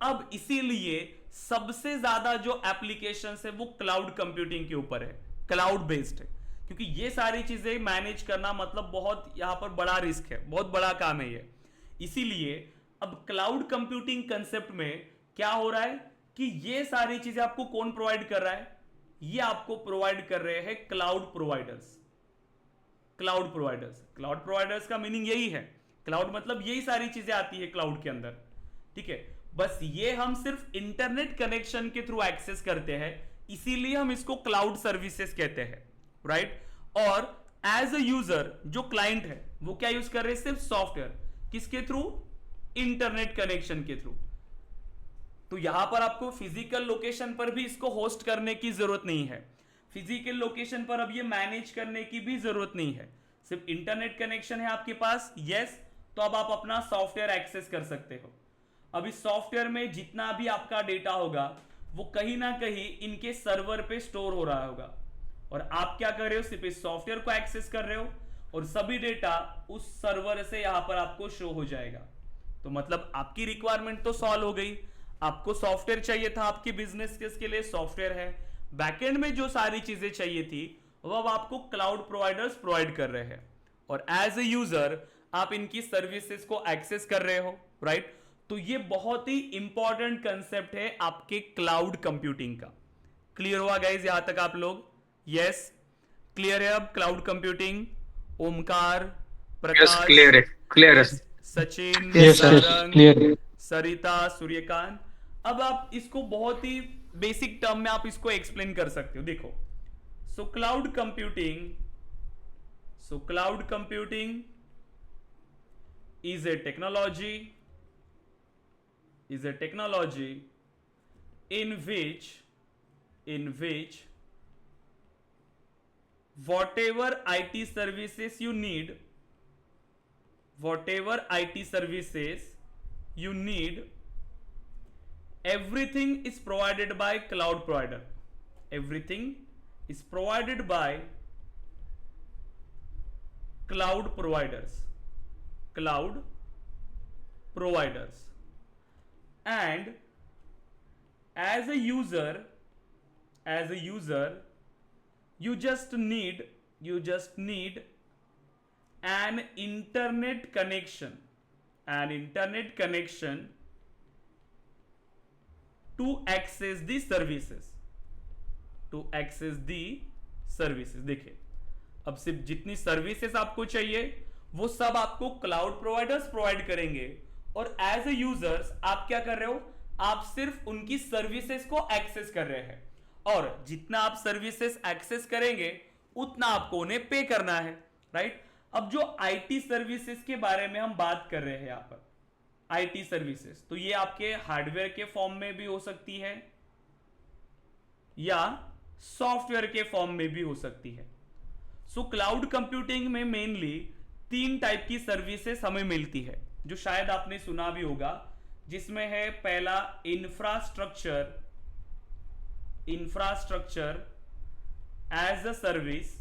अब इसीलिए सबसे ज्यादा जो एप्लीकेशन है वो क्लाउड कंप्यूटिंग के ऊपर है, क्लाउड बेस्ड है, क्योंकि ये सारी चीजें मैनेज करना मतलब बहुत यहां पर बड़ा रिस्क है, बहुत बड़ा काम है ये। इसीलिए अब क्लाउड कंप्यूटिंग कंसेप्ट में क्या हो रहा है कि ये सारी चीजें आपको कौन प्रोवाइड कर रहा है? ये आपको प्रोवाइड कर रहे हैं cloud providers. Cloud providers. Cloud providers का मीनिंग यही है, क्लाउड मतलब यही सारी चीजें आती है क्लाउड के अंदर, ठीक है। बस ये हम सिर्फ इंटरनेट कनेक्शन के थ्रू एक्सेस करते हैं, इसीलिए हम इसको क्लाउड सर्विसेज कहते हैं, राइट। और एज अ यूजर जो क्लाइंट है वो क्या यूज कर रहे हैं, सिर्फ सॉफ्टवेयर, किसके थ्रू, इंटरनेट कनेक्शन के थ्रू। तो यहां पर आपको फिजिकल लोकेशन पर भी इसको होस्ट करने की जरूरत नहीं है, फिजिकल लोकेशन पर अब ये मैनेज करने की भी जरूरत नहीं है, सिर्फ इंटरनेट कनेक्शन है आपके पास, यस, तो अब आप अपना सॉफ्टवेयर एक्सेस कर सकते हो। अब इस सॉफ्टवेयर में जितना भी आपका डेटा होगा वो कहीं ना कहीं इनके सर्वर पे स्टोर हो रहा होगा, और आप क्या कर रहे हो, सिर्फ इस सॉफ्टवेयर को एक्सेस कर रहे हो, और सभी डेटा उस सर्वर से यहां पर आपको शो हो जाएगा। तो मतलब आपकी रिक्वायरमेंट तो सॉल्व हो गई, आपको सॉफ्टवेयर चाहिए था आपके बिजनेस के लिए, सॉफ्टवेयर है, बैकएंड में जो सारी चीजें चाहिए थी वो अब आपको क्लाउड प्रोवाइडर्स प्रोवाइड कर रहे हैं, और एज ए यूजर आप इनकी सर्विसेज को एक्सेस कर रहे हो, राइट। तो ये बहुत ही इंपॉर्टेंट कंसेप्ट है आपके क्लाउड कंप्यूटिंग का। क्लियर हुआ गाइज यहां तक आप लोग? यस, क्लियर है अब क्लाउड कंप्यूटिंग? ओमकार, प्रकाश, क्लियर है, क्लियर है। Sachin, Yes, yes, Sarang, clear. सरिता, सूर्यकांत, अब आप इसको बहुत ही बेसिक टर्म में आप इसको एक्सप्लेन कर सकते हो। देखो, so cloud computing is a technology in which whatever IT services you need, everything is provided by cloud provider, everything is provided by cloud providers, and as a user you just need an internet connection to access the services, देखिए, अब सिर्फ जितनी सर्विसेज आपको चाहिए वो सब आपको क्लाउड प्रोवाइडर्स प्रोवाइड करेंगे, और एज ए यूजर्स आप क्या कर रहे हो, आप सिर्फ उनकी सर्विसेज को एक्सेस कर रहे हैं, और जितना आप सर्विसेज एक्सेस करेंगे उतना आपको उन्हें पे करना है, राइट। अब जो आईटी सर्विसेज के बारे में हम बात कर रहे हैं यहां पर, आईटी सर्विसेज, तो ये आपके हार्डवेयर के फॉर्म में भी हो सकती है या सॉफ्टवेयर के फॉर्म में भी हो सकती है। सो क्लाउड कंप्यूटिंग में मेनली 3 टाइप की सर्विसेज हमें मिलती है, जो शायद आपने सुना भी होगा, जिसमें है पहला infrastructure as a service,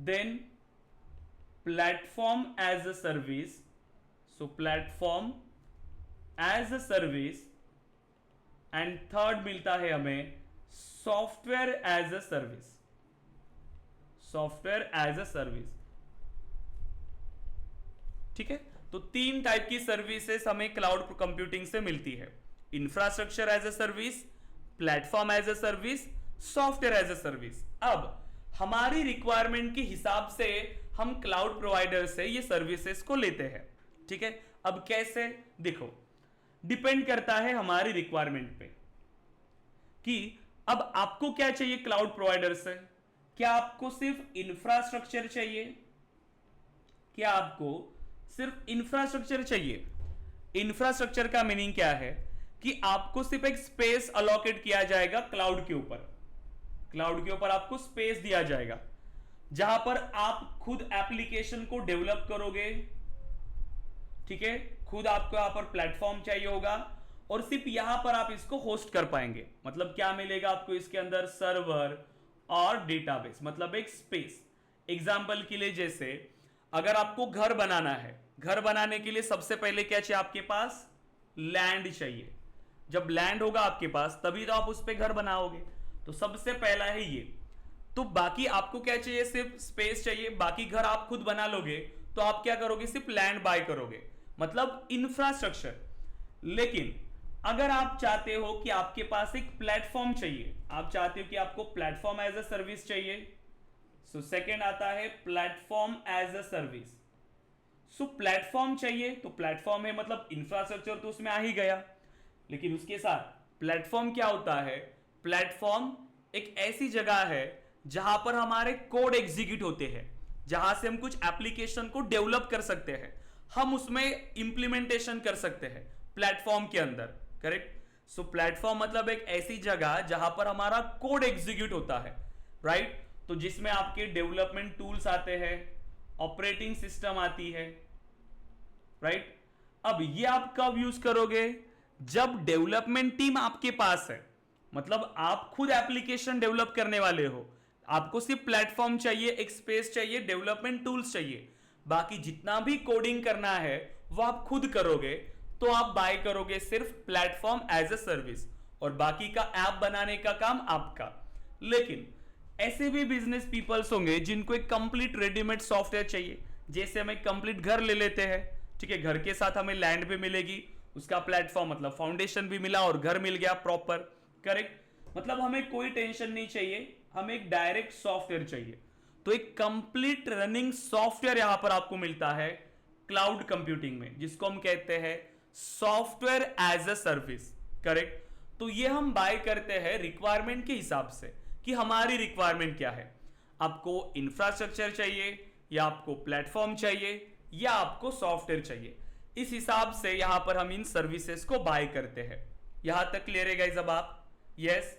then platform as a service, so platform as a service, and third मिलता है हमें सॉफ्टवेयर एज अ सर्विस, ठीक है। तो 3 टाइप की सर्विसेज हमें क्लाउड कंप्यूटिंग से मिलती है, infrastructure as a service, platform as a service, software as a service. अब हमारी रिक्वायरमेंट के हिसाब से हम क्लाउड प्रोवाइडर से ये सर्विसेज को लेते हैं, ठीक है। अब कैसे, देखो, डिपेंड करता है हमारी रिक्वायरमेंट पे कि अब आपको क्या चाहिए क्लाउड प्रोवाइडर से। क्या आपको सिर्फ इंफ्रास्ट्रक्चर चाहिए? क्या आपको सिर्फ इंफ्रास्ट्रक्चर चाहिए? इंफ्रास्ट्रक्चर का मीनिंग क्या है कि आपको सिर्फ एक स्पेस अलोकेट किया जाएगा क्लाउड के ऊपर आपको स्पेस दिया जाएगा, जहां पर आप खुद एप्लीकेशन को डेवलप करोगे, ठीक है। खुद आपको यहां पर प्लेटफॉर्म चाहिए होगा, और सिर्फ यहां पर आप इसको होस्ट कर पाएंगे। मतलब क्या मिलेगा आपको इसके अंदर, सर्वर और डेटाबेस, मतलब एक स्पेस। एग्जाम्पल के लिए, जैसे अगर आपको घर बनाना है, घर बनाने के लिए सबसे पहले क्या चाहिए आपके पास, लैंड चाहिए। जब लैंड होगा आपके पास तभी तो आप उस पर घर बनाओगे, तो सबसे पहला है ये। तो बाकी आपको क्या चाहिए, सिर्फ स्पेस चाहिए, बाकी घर आप खुद बना लोगे, तो आप क्या करोगे, सिर्फ लैंड बाय करोगे, मतलब इंफ्रास्ट्रक्चर। लेकिन अगर आप चाहते हो कि आपके पास एक प्लेटफॉर्म चाहिए, आप चाहते हो कि आपको प्लेटफॉर्म एज अ सर्विस चाहिए, सो सेकेंड आता है platform as a service. So platform चाहिए तो प्लेटफॉर्म है मतलब इंफ्रास्ट्रक्चर तो उसमें आ ही गया, लेकिन उसके साथ प्लेटफॉर्म क्या होता है? प्लेटफॉर्म एक ऐसी जगह है जहां पर हमारे कोड एग्जीक्यूट होते हैं, जहां से हम कुछ एप्लीकेशन को डेवलप कर सकते हैं, हम उसमें इंप्लीमेंटेशन कर सकते हैं प्लेटफॉर्म के अंदर, करेक्ट? सो प्लेटफॉर्म मतलब एक ऐसी जगह जहां पर हमारा कोड एग्जीक्यूट होता है, राइट? तो जिसमें आपके डेवलपमेंट टूल्स आते हैं, ऑपरेटिंग सिस्टम आती है, राइट? अब ये आप कब यूज करोगे? जब डेवलपमेंट टीम आपके पास है, मतलब आप खुद एप्लीकेशन डेवलप करने वाले हो, आपको सिर्फ प्लेटफॉर्म चाहिए, एक स्पेस चाहिए, डेवलपमेंट टूल्स चाहिए, बाकी जितना भी कोडिंग करना है वो आप खुद करोगे, तो आप बाय करोगे सिर्फ प्लेटफॉर्म एज अ सर्विस, और बाकी का ऐप बनाने का काम आपका। लेकिन ऐसे भी बिजनेस पीपल्स होंगे जिनको एक कंप्लीट रेडीमेड सॉफ्टवेयर चाहिए, जैसे हम एक कंप्लीट घर ले लेते हैं, ठीक है, घर के साथ हमें लैंड भी मिलेगी, उसका प्लेटफॉर्म मतलब फाउंडेशन भी मिला और घर मिल गया प्रॉपर, करेक्ट? मतलब हमें कोई टेंशन नहीं चाहिए, हमें एक डायरेक्ट सॉफ्टवेयर चाहिए। तो एक कंप्लीट रनिंग सॉफ्टवेयर यहां पर आपको मिलता है क्लाउड कंप्यूटिंग में, जिसको हम कहते हैं software as a service, correct? तो ये हम बाय करते हैं रिक्वायरमेंट के हिसाब से कि हमारी रिक्वायरमेंट क्या है। आपको इंफ्रास्ट्रक्चर चाहिए या आपको प्लेटफॉर्म चाहिए या आपको सॉफ्टवेयर चाहिए, इस हिसाब से यहां पर हम इन सर्विसेज को बाय करते हैं। यहां तक क्लियर है गाइस? अब आप यस,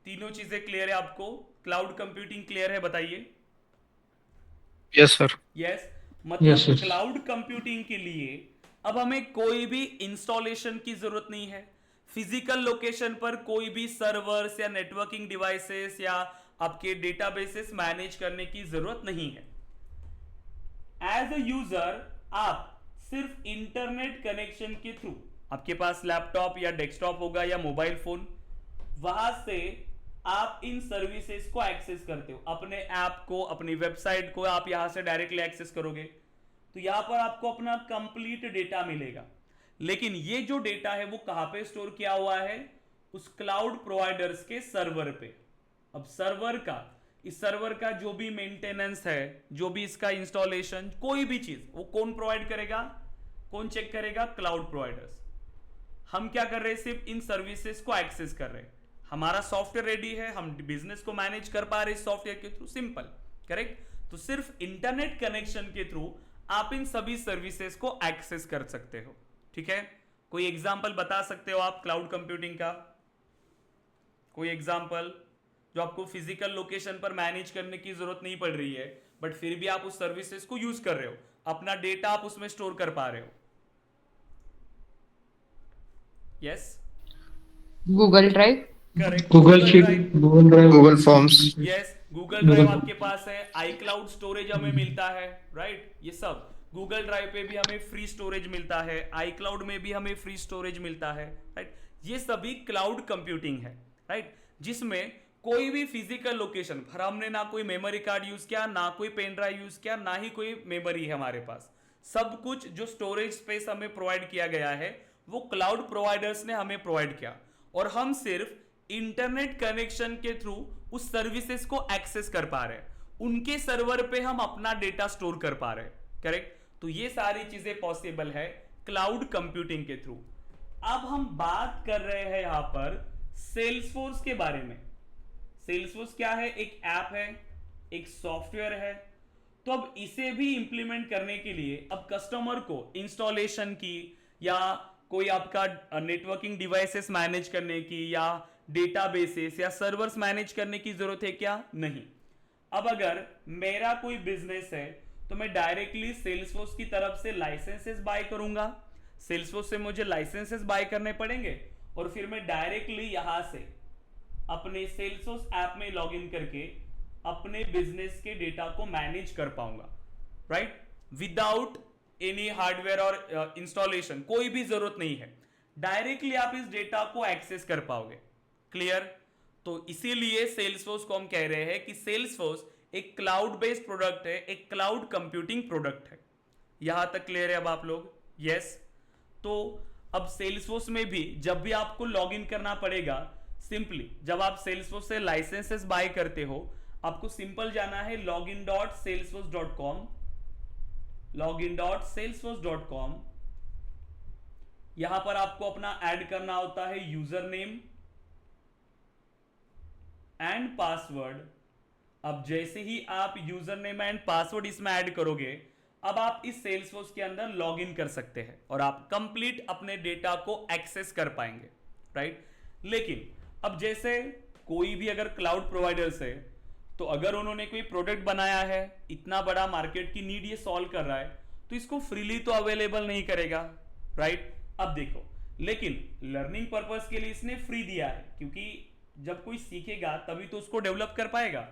तीनों चीजें क्लियर है आपको? क्लाउड कंप्यूटिंग क्लियर है? बताइए। Yes sir. यस, Yes, मतलब yes. क्लाउड कंप्यूटिंग के लिए अब हमें कोई भी इंस्टॉलेशन की जरूरत नहीं है, फिजिकल लोकेशन पर कोई भी सर्वर्स या नेटवर्किंग डिवाइसेस या आपके डेटाबेसेस मैनेज करने की जरूरत नहीं है। एज अ यूजर आप सिर्फ इंटरनेट कनेक्शन के थ्रू, आपके पास लैपटॉप या डेस्कटॉप होगा या मोबाइल फोन, वहां से आप इन सर्विसेज को एक्सेस करते हो, अपने ऐप को, अपनी वेबसाइट को आप यहां से डायरेक्टली एक्सेस करोगे, तो यहां पर आपको अपना कंप्लीट डेटा मिलेगा। लेकिन ये जो डेटा है वो कहां पे स्टोर किया हुआ है? उस क्लाउड प्रोवाइडर्स के सर्वर पे। अब सर्वर का, इस सर्वर का जो भी मेंटेनेंस है, जो भी इसका इंस्टॉलेशन, कोई भी चीज, वो कौन प्रोवाइड करेगा? कौन चेक करेगा? Cloud providers. हम क्या कर रहे हैं? सिर्फ इन सर्विसेज को एक्सेस कर रहे हैं। हमारा सॉफ्टवेयर रेडी है, हम बिजनेस को मैनेज कर पा रहे हैं सॉफ्टवेयर के थ्रू, सिंपल, करेक्ट? तो सिर्फ इंटरनेट कनेक्शन के थ्रू आप इन सभी सर्विसेज को एक्सेस कर सकते हो, ठीक है? कोई एग्जांपल बता सकते हो आप क्लाउड कंप्यूटिंग का? कोई एग्जांपल जो आपको फिजिकल लोकेशन पर मैनेज करने की जरूरत नहीं पड़ रही है, बट फिर भी आप उस सर्विसेज को यूज कर रहे हो, अपना डेटा आप उसमें स्टोर कर पा रहे हो? Yes, Google drive. Correct, Google Sheet, Google Drive. Google forms. Yes, Google Google drive Form. आपके पास है, आई क्लाउड स्टोरेज हमें मिलता है, राइट? ये सब गूगल ड्राइव पे भी हमें फ्री स्टोरेज मिलता है, आई क्लाउड में भी हमें फ्री स्टोरेज मिलता है, राइट? ये सभी क्लाउड कंप्यूटिंग है, राइट? जिसमें कोई भी फिजिकल लोकेशन पर हमने ना कोई मेमोरी कार्ड यूज किया, ना कोई पेन ड्राइव यूज किया, ना ही कोई मेमोरी है हमारे पास। सब कुछ जो स्टोरेज स्पेस हमें प्रोवाइड किया गया है वो क्लाउड प्रोवाइडर्स ने हमें प्रोवाइड किया, और हम सिर्फ इंटरनेट कनेक्शन के थ्रू उस सर्विसेज को एक्सेस कर पा रहे हैं, उनके सर्वर पे हम अपना डेटा स्टोर कर पा रहे हैं, करेक्ट? तो ये सारी चीजें पॉसिबल है क्लाउड कंप्यूटिंग के थ्रू। अब हम बात कर रहे हैं यहां पर सेल्सफोर्स के बारे में। सेल्सफोर्स क्या है? एक ऐप है, एक सॉफ्टवेयर है। तो अब इसे भी इंप्लीमेंट करने के लिए अब कस्टमर को इंस्टॉलेशन की या कोई आपका नेटवर्किंग डिवाइसेस मैनेज करने की या डेटाबेसेस या सर्वर्स मैनेज करने की जरूरत है क्या? नहीं। अब अगर मेरा कोई बिजनेस है तो मैं डायरेक्टली सेल्सफोर्स की तरफ से लाइसेंसेस बाय करूंगा, सेल्सफोर्स से मुझे लाइसेंसेस बाय करने पड़ेंगे, और फिर मैं डायरेक्टली यहां से अपने सेल्सफोर्स ऐप में लॉगिन करके अपने बिजनेस के डेटा को मैनेज कर पाऊंगा, राइट? विदाउट एनी हार्डवेयर और इंस्टॉलेशन, कोई भी जरूरत नहीं है, डायरेक्टली आप इस डेटा को एक्सेस कर पाओगे। क्लियर? तो इसीलिए सेल्सफोर्स को हम कह रहे हैं कि सेल्सफोर्स एक क्लाउड बेस्ड प्रोडक्ट है, एक क्लाउड कंप्यूटिंग प्रोडक्ट है। यहां तक क्लियर है अब आप लोग? यस। तो अब सेल्सफोर्स में भी जब भी आपको लॉगिन करना पड़ेगा, सिंपली जब आप सेल्सफोर्स से लाइसेंसेस बाय करते हो, आपको सिंपल जाना है login.salesforce.com, login.salesforce.com। यहां पर आपको अपना ऐड करना होता है यूजर नेम एंड पासवर्ड। अब जैसे ही आप यूजर नेम एंड पासवर्ड इसमें ऐड करोगे, अब आप इस सेल्सफोर्स के अंदर लॉग इन कर सकते हैं और आप कंप्लीट अपने डेटा को एक्सेस कर पाएंगे, राइट। लेकिन अब जैसे कोई भी अगर क्लाउड प्रोवाइडर से, तो अगर उन्होंने कोई प्रोडक्ट बनाया है, इतना बड़ा मार्केट की नीड ये सॉल्व कर रहा है, तो इसको फ्रीली तो अवेलेबल नहीं करेगा, राइट। अब देखो, लेकिन लर्निंग पर्पस के लिए इसने फ्री दिया है, क्योंकि जब कोई सीखेगा तभी तो उसको डेवलप कर पाएगा।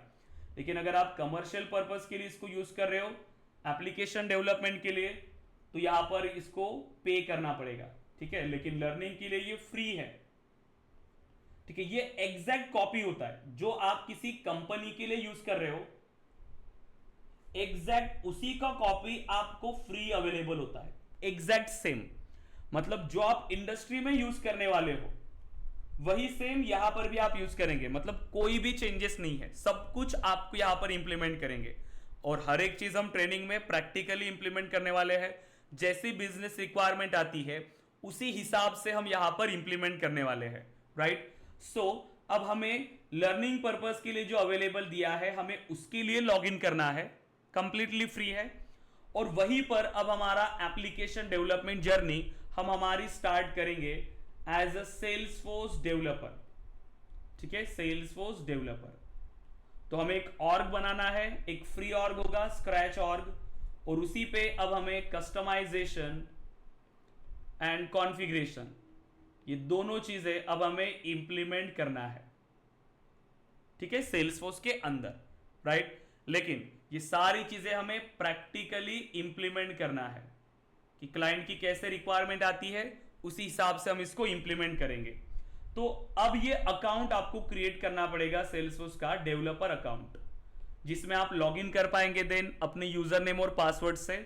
लेकिन अगर आप कमर्शियल पर्पस के लिए इसको यूज कर रहे हो, एप्लीकेशन डेवलपमेंट के लिए, तो यहां पर इसको पे करना पड़ेगा, ठीक है। लेकिन लर्निंग के लिए ये फ्री है, ठीक है। ये एग्जैक्ट कॉपी होता है जो आप किसी कंपनी के लिए यूज कर रहे हो, एग्जैक्ट उसी का कॉपी आपको फ्री अवेलेबल होता है, एग्जैक्ट सेम। मतलब जो आप इंडस्ट्री में यूज करने वाले हो वही सेम यहां पर भी आप यूज करेंगे, मतलब कोई भी चेंजेस नहीं है, सब कुछ आपको यहां पर इंप्लीमेंट करेंगे। और हर एक चीज हम ट्रेनिंग में प्रैक्टिकली इंप्लीमेंट करने वाले हैं। जैसी बिजनेस रिक्वायरमेंट आती है उसी हिसाब से हम यहां पर इंप्लीमेंट करने वाले हैं, राइट। सो अब हमें लर्निंग पर्पस के लिए जो अवेलेबल दिया है, हमें उसके लिए लॉगिन करना है, कंप्लीटली फ्री है। और वहीं पर अब हमारा एप्लीकेशन डेवलपमेंट जर्नी हम हमारी स्टार्ट करेंगे एज अ सेल्सफोर्स डेवलपर, ठीक है, सेल्सफोर्स डेवलपर। तो हमें एक ऑर्ग बनाना है, एक फ्री ऑर्ग होगा, स्क्रैच ऑर्ग, और उसी पे अब हमें कस्टमाइजेशन एंड कॉन्फ़िगरेशन, ये दोनों चीजें अब हमें इंप्लीमेंट करना है, ठीक है, सेल्सफोर्स के अंदर, राइट। लेकिन ये सारी चीजें हमें प्रैक्टिकली इंप्लीमेंट करना है कि क्लाइंट की कैसे रिक्वायरमेंट आती है, उसी हिसाब से हम इसको इंप्लीमेंट करेंगे। तो अब ये अकाउंट आपको क्रिएट करना पड़ेगा, सेल्सफोर्स का डेवलपर अकाउंट, जिसमें आप लॉगिन कर पाएंगे देन अपने यूजर नेम और पासवर्ड से,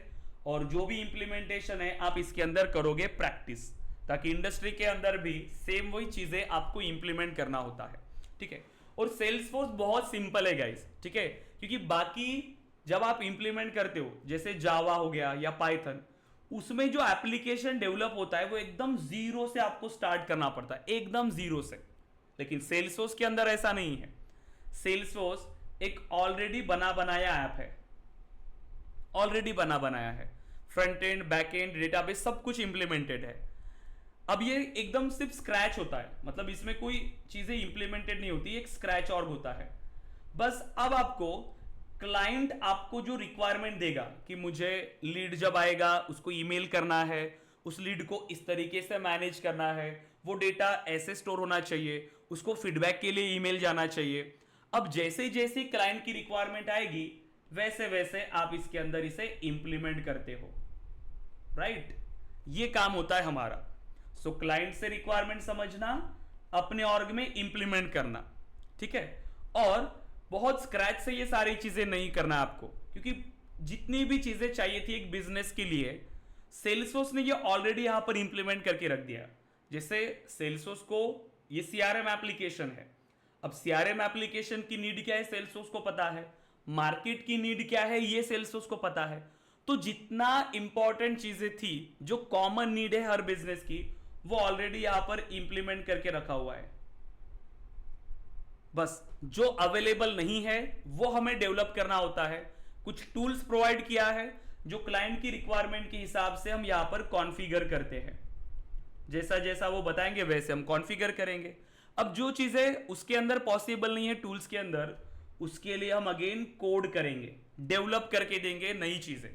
और जो भी इंप्लीमेंटेशन है आप इसके अंदर करोगे प्रैक्टिस, ताकि इंडस्ट्री के अंदर भी सेम वही चीजें आपको इंप्लीमेंट करना होता है, ठीक है। और सेल्सफोर्स बहुत सिंपल है गाइस, ठीक है, क्योंकि बाकी जब आप इंप्लीमेंट करते हो जैसे जावा हो गया या पाइथन, उसमें जो एप्लीकेशन डेवलप होता है वो एकदम जीरो से आपको स्टार्ट करना पड़ता है, एकदम जीरो से। लेकिन सेल्सफोर्स के अंदर ऐसा नहीं है। सेल्सफोर्स एक ऑलरेडी बना बनाया ऐप है, ऑलरेडी बना बनाया है, front end, back and, database सब कुछ इंप्लीमेंटेड है। अब ये एकदम सिर्फ स्क्रैच होता है, मतलब इसमें कोई चीजें इंप्लीमेंटेड नहीं होती, एक स्क्रैच ऑर्ग होता है बस। अब आपको क्लाइंट आपको जो रिक्वायरमेंट देगा कि मुझे लीड जब आएगा उसको ईमेल करना है, उस लीड को इस तरीके से मैनेज करना है, वो डेटा ऐसे स्टोर होना चाहिए, उसको फीडबैक के लिए ईमेल जाना चाहिए। अब जैसे जैसे क्लाइंट की रिक्वायरमेंट आएगी वैसे वैसे आप इसके अंदर इसे इंप्लीमेंट करते हो, राइट। ये काम होता है हमारा। सो क्लाइंट से रिक्वायरमेंट समझना, अपने ऑर्ग में इंप्लीमेंट करना, ठीक है। और बहुत स्क्रैच से ये सारी चीजें नहीं करना आपको, क्योंकि जितनी भी चीजें चाहिए थी एक बिजनेस के लिए सेल्सफोर्स ने ये ऑलरेडी यहां पर इंप्लीमेंट करके रख दिया। जैसे सेल्सफोर्स को ये सीआरएम एप्लीकेशन है, अब सीआरएम एप्लीकेशन की नीड क्या है सेल्सफोर्स को पता है, मार्केट की नीड क्या है ये सेल्सफोर्स को पता है। तो जितना इंपॉर्टेंट चीजें थी जो कॉमन नीड है हर बिजनेस की, वो ऑलरेडी यहां पर इंप्लीमेंट करके रखा हुआ है। बस जो अवेलेबल नहीं है वो हमें डेवलप करना होता है। कुछ टूल्स प्रोवाइड किया है जो क्लाइंट की रिक्वायरमेंट के हिसाब से हम यहां पर कॉन्फ़िगर करते हैं, जैसा जैसा वो बताएंगे वैसे हम कॉन्फ़िगर करेंगे। अब जो चीजें उसके अंदर पॉसिबल नहीं है टूल्स के अंदर, उसके लिए हम अगेन कोड करेंगे, डेवलप करके देंगे नई चीजें।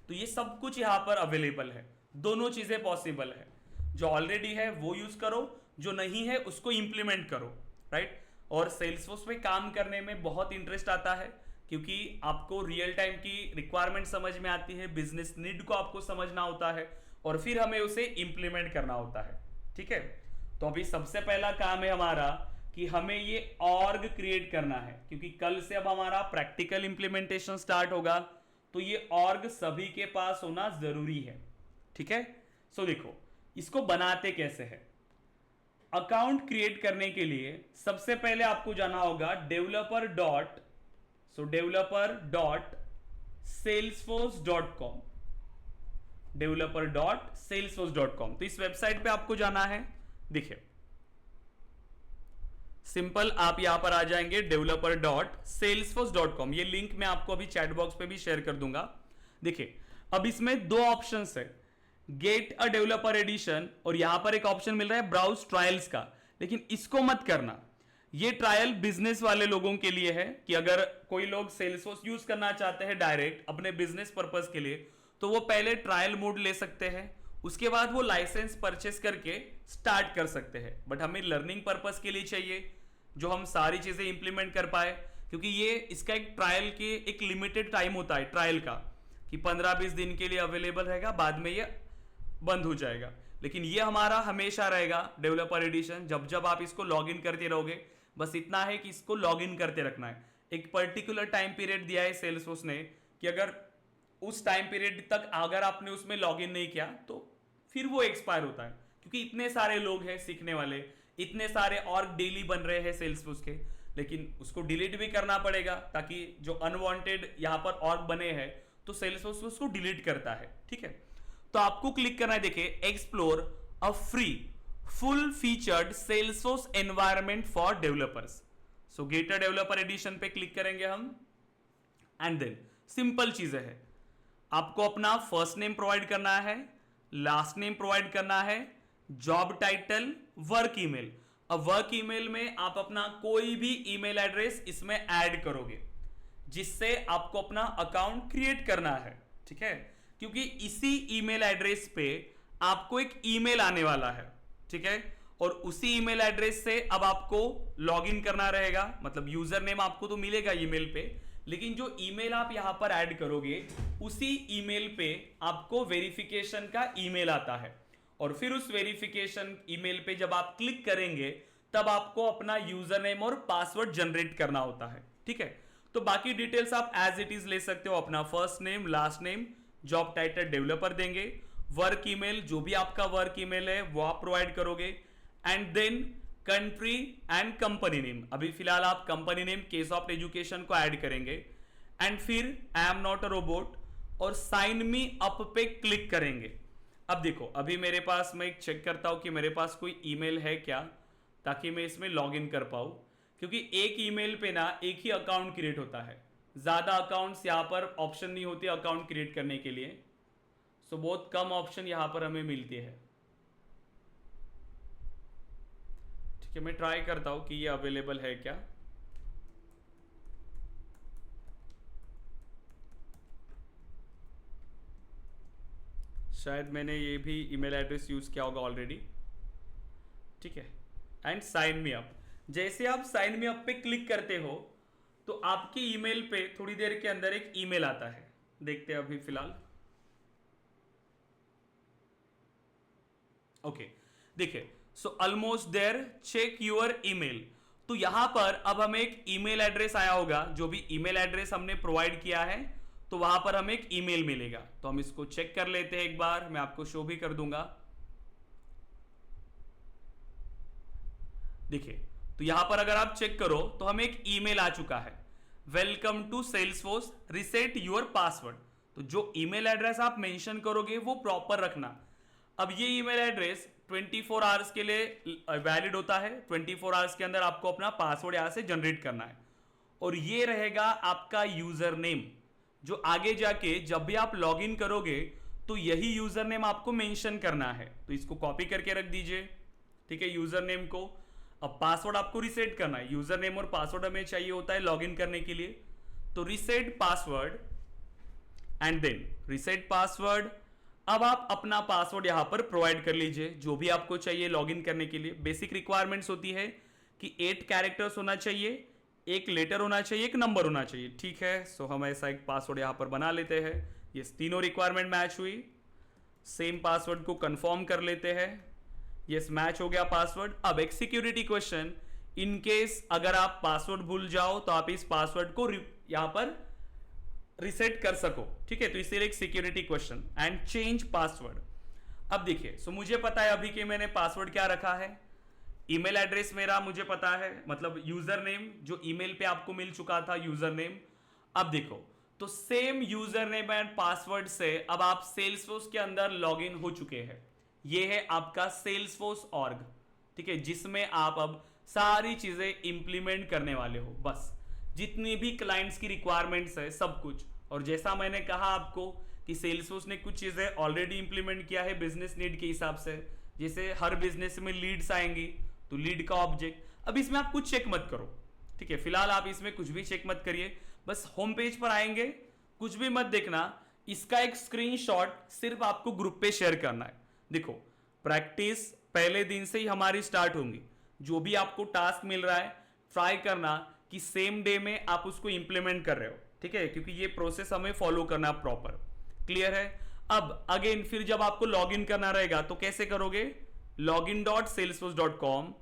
तो ये सब कुछ यहां पर अवेलेबल है, दोनों चीजें पॉसिबल है। जो ऑलरेडी है वो यूज करो, जो नहीं है उसको इंप्लीमेंट करो, राइट। और सेल्सफोर्स पे काम करने में बहुत इंटरेस्ट आता है, क्योंकि आपको रियल टाइम की रिक्वायरमेंट समझ में आती है, बिजनेस नीड को आपको समझना होता है और फिर हमें उसे इंप्लीमेंट करना होता है, ठीक है। तो अभी सबसे पहला काम है हमारा कि हमें ये ऑर्ग क्रिएट करना है, क्योंकि कल से अब हमारा प्रैक्टिकल इंप्लीमेंटेशन स्टार्ट होगा, तो ये ऑर्ग सभी के पास होना जरूरी है, ठीक है। सो देखो इसको बनाते कैसे है। अकाउंट क्रिएट करने के लिए सबसे पहले आपको जाना होगा developer.salesforce.com, सो developer.salesforce.com, developer.salesforce.com। तो इस वेबसाइट पे आपको जाना है। देखिए सिंपल, आप यहां पर आ जाएंगे developer.salesforce.com। ये लिंक मैं आपको अभी चैट बॉक्स पे भी शेयर कर दूंगा। देखिए अब इसमें दो ऑप्शंस है, गेट अ डेवलपर एडिशन और यहां पर एक ऑप्शन मिल रहा है ब्राउज ट्रायल्स का। लेकिन इसको मत करना, ये ट्रायल बिजनेस वाले लोगों के लिए है कि अगर कोई लोग सेल्सफोर्स यूज करना चाहते हैं डायरेक्ट अपने बिजनेस पर्पस के लिए, तो वो पहले ट्रायल मोड ले सकते हैं, उसके बाद वो लाइसेंस परचेस करके स्टार्ट कर सकते हैं। बट हमें लर्निंग पर्पस के लिए चाहिए जो हम सारी चीजें इंप्लीमेंट कर पाए, क्योंकि ये इसका एक ट्रायल के एक लिमिटेड टाइम होता है ट्रायल का कि 15-20 दिन के लिए अवेलेबल रहेगा, बाद में ये बंद हो जाएगा। लेकिन ये हमारा हमेशा रहेगा डेवलपर एडिशन, जब जब आप इसको लॉग इन करते रहोगे। बस इतना है कि इसको लॉग इन करते रखना है। एक पर्टिकुलर टाइम पीरियड दिया है सेल्सफोर्स ने कि अगर उस टाइम पीरियड तक अगर आपने उसमें लॉग इन नहीं किया तो फिर वो एक्सपायर होता है, क्योंकि इतने सारे लोग हैं सीखने वाले, इतने सारे ऑर्ग डेली बन रहे हैं सेल्सफोर्स के। लेकिन उसको डिलीट भी करना पड़ेगा ताकि जो अनवांटेड यहां पर ऑर्ग बने हैं तो सेल्सफोर्स उसको डिलीट करता है। ठीक है, तो आपको क्लिक करना है, देखिए explore a free full featured Salesforce environment for developers. So get a developer edition पे क्लिक करेंगे हम एंड देन सिंपल चीजें है, आपको अपना फर्स्ट नेम प्रोवाइड करना है, लास्ट नेम प्रोवाइड करना है, जॉब टाइटल, वर्क ईमेल। अब वर्क ईमेल में आप अपना कोई भी ईमेल एड्रेस इसमें ऐड करोगे जिससे आपको अपना अकाउंट क्रिएट करना है। ठीक है, क्योंकि इसी ईमेल एड्रेस पे आपको एक ईमेल आने वाला है। ठीक है, और उसी ईमेल एड्रेस से अब आपको लॉगिन करना रहेगा, मतलब यूजर नेम आपको तो मिलेगा ईमेल पे, लेकिन जो ईमेल आप यहां पर ऐड करोगे उसी ईमेल पे आपको वेरिफिकेशन का ईमेल आता है, और फिर उस वेरिफिकेशन ईमेल पे जब आप क्लिक करेंगे तब आपको अपना यूजर नेम और पासवर्ड जनरेट करना होता है। ठीक है, तो बाकी डिटेल्स आप एज इट इज ले सकते हो, अपना first name, last name, job title developer देंगे, वर्क ईमेल जो भी आपका वर्क ईमेल है वो आप प्रोवाइड करोगे, and then country and company name. अभी फिलहाल आप कंपनी नेम केसॉफ्ट एजुकेशन को ऐड करेंगे, एंड फिर I am not a robot और साइन मी अप पे क्लिक करेंगे। अब देखो अभी मेरे पास, मैं एक चेक करता हूं कि मेरे पास कोई ईमेल है क्या, ताकि मैं इसमें लॉग इन कर पाऊं, क्योंकि एक ईमेल पे ना एक ही अकाउंट क्रिएट होता है, ज्यादा अकाउंट्स यहां पर ऑप्शन नहीं होती अकाउंट क्रिएट करने के लिए। सो बहुत कम ऑप्शन यहां पर हमें मिलती है। ठीक है, मैं ट्राई करता हूं कि ये अवेलेबल है क्या। शायद मैंने ये भी ईमेल एड्रेस यूज किया होगा ऑलरेडी। ठीक है, एंड साइन मी अप। जैसे आप साइन मी अप पे क्लिक करते हो तो आपके ईमेल पे थोड़ी देर के अंदर एक ईमेल आता है, देखते हैं अभी फिलहाल। ओके, देखिए so almost there, check your email. तो यहां पर अब हमें एक ईमेल एड्रेस आया होगा, जो भी ईमेल एड्रेस हमने प्रोवाइड किया है तो वहां पर हमें एक ईमेल मिलेगा। तो हम इसको चेक कर लेते हैं एक बार, मैं आपको शो भी कर दूंगा। देखिए तो यहां पर अगर आप चेक करो तो हमें एक ईमेल आ चुका है, welcome to Salesforce, reset your password. तो जो ईमेल एड्रेस आप मेंशन करोगे वो प्रॉपर रखना। अब ये ईमेल एड्रेस 24 आवर्स के लिए वैलिड होता है, 24 आवर्स के अंदर आपको अपना पासवर्ड यहां से जनरेट करना है, और ये रहेगा आपका यूजर नेम, जो आगे जाके जब भी आप लॉग इन करोगे तो यही यूजर नेम आपको मेंशन करना है। तो इसको कॉपी करके रख दीजिए। ठीक है, यूजर नेम को। अब पासवर्ड आपको रिसेट करना है, यूजर नेम और पासवर्ड हमें चाहिए होता है लॉगिन करने के लिए। तो reset password and then reset password. अब आप अपना पासवर्ड यहां पर प्रोवाइड कर लीजिए, जो भी आपको चाहिए लॉगिन करने के लिए। बेसिक रिक्वायरमेंट्स होती है कि 8 कैरेक्टर्स होना चाहिए, एक लेटर होना चाहिए, एक नंबर होना चाहिए। ठीक है, सो हम ऐसा एक पासवर्ड यहां पर बना लेते हैं। ये तीनों रिक्वायरमेंट मैच हुई, सेम पासवर्ड को कंफर्म कर लेते हैं। यस, मैच हो गया पासवर्ड। अब एक सिक्योरिटी क्वेश्चन, इन केस अगर आप पासवर्ड भूल जाओ तो आप इस पासवर्ड को यहां पर रिसेट कर सको। ठीक है, तो इसलिए एक security question and change password. अब देखिए, सो मुझे पता है अभी कि मैंने पासवर्ड क्या रखा है, ईमेल एड्रेस मेरा मुझे पता है, मतलब यूजर नेम जो ईमेल पे आपको मिल चुका था यूजर नेम, अब देखो, तो same user name and password से अब आप सेल्सफोर्स के अंदर लॉगिन हो चुके हैं। ये है आपका सेल्सफोर्स ऑर्ग, ठीक है, जिसमें आप अब सारी चीजें इंप्लीमेंट करने वाले हो, बस जितनी भी क्लाइंट्स की रिक्वायरमेंट्स है सब कुछ। और जैसा मैंने कहा आपको कि सेल्सफोर्स ने कुछ चीजें ऑलरेडी इंप्लीमेंट किया है बिजनेस नीड के हिसाब से, जैसे हर बिजनेस में लीड्स आएंगी तो लीड का ऑब्जेक्ट। अब इसमें आप कुछ चेक मत करो, ठीक है, फिलहाल आप इसमें कुछ भी चेक मत करिए, बस होम पेज पर आएंगे, कुछ भी मत देखना, इसका एक स्क्रीनशॉट सिर्फ आपको ग्रुप पे शेयर करना है। देखो, प्रैक्टिस पहले दिन से ही हमारी स्टार्ट होंगी। जो भी आपको टास्क मिल रहा है ट्राई करना कि सेम डे में आप उसको इंप्लीमेंट कर रहे हो, ठीक है, क्योंकि ये प्रोसेस हमें फॉलो करना प्रॉपर। क्लियर है? अब अगेन फिर जब आपको लॉगिन करना रहेगा तो कैसे करोगे? login.salesforce.com,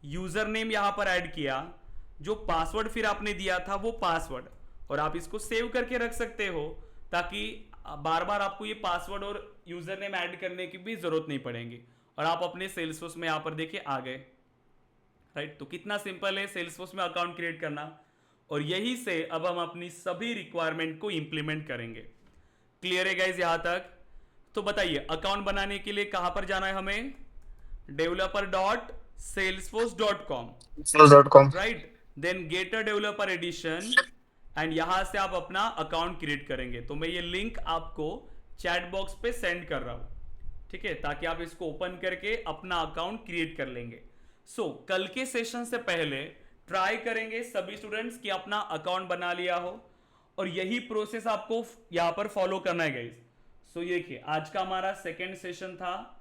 यूजर नेम यहां पर ऐड किया, जो पासवर्ड फिर आपने दिया था वो पासवर्ड, और आप इसको सेव करके रख सकते हो ताकि बार बार आपको ये पासवर्ड और यूजर नेम ऐड करने की भी जरूरत नहीं पड़ेगी। और आप अपने सेल्सफोर्स में यहां पर देखिए आ गए, राइट। तो कितना सिंपल है सेल्सफोर्स में अकाउंट क्रिएट करना, और यही से अब हम अपनी सभी रिक्वायरमेंट को इंप्लीमेंट करेंगे। क्लियर है गाइज यहां तक? तो बताइए, अकाउंट बनाने के लिए कहां पर जाना है हमें? developer.salesforce.com, Salesforce.com. Right. Then get a developer edition, and यहां से आप अपना अकाउंट क्रिएट करेंगे। तो मैं ये लिंक आपको चैट बॉक्स पे सेंड कर रहा हूं, ठीक है, ताकि आप इसको ओपन करके अपना अकाउंट क्रिएट कर लेंगे। सो कल के सेशन से पहले ट्राई करेंगे सभी स्टूडेंट्स कि अपना अकाउंट बना लिया हो, और यही प्रोसेस आपको यहां पर फॉलो करना है गाइस। सो ये देखिए, आज का हमारा सेकेंड सेशन था।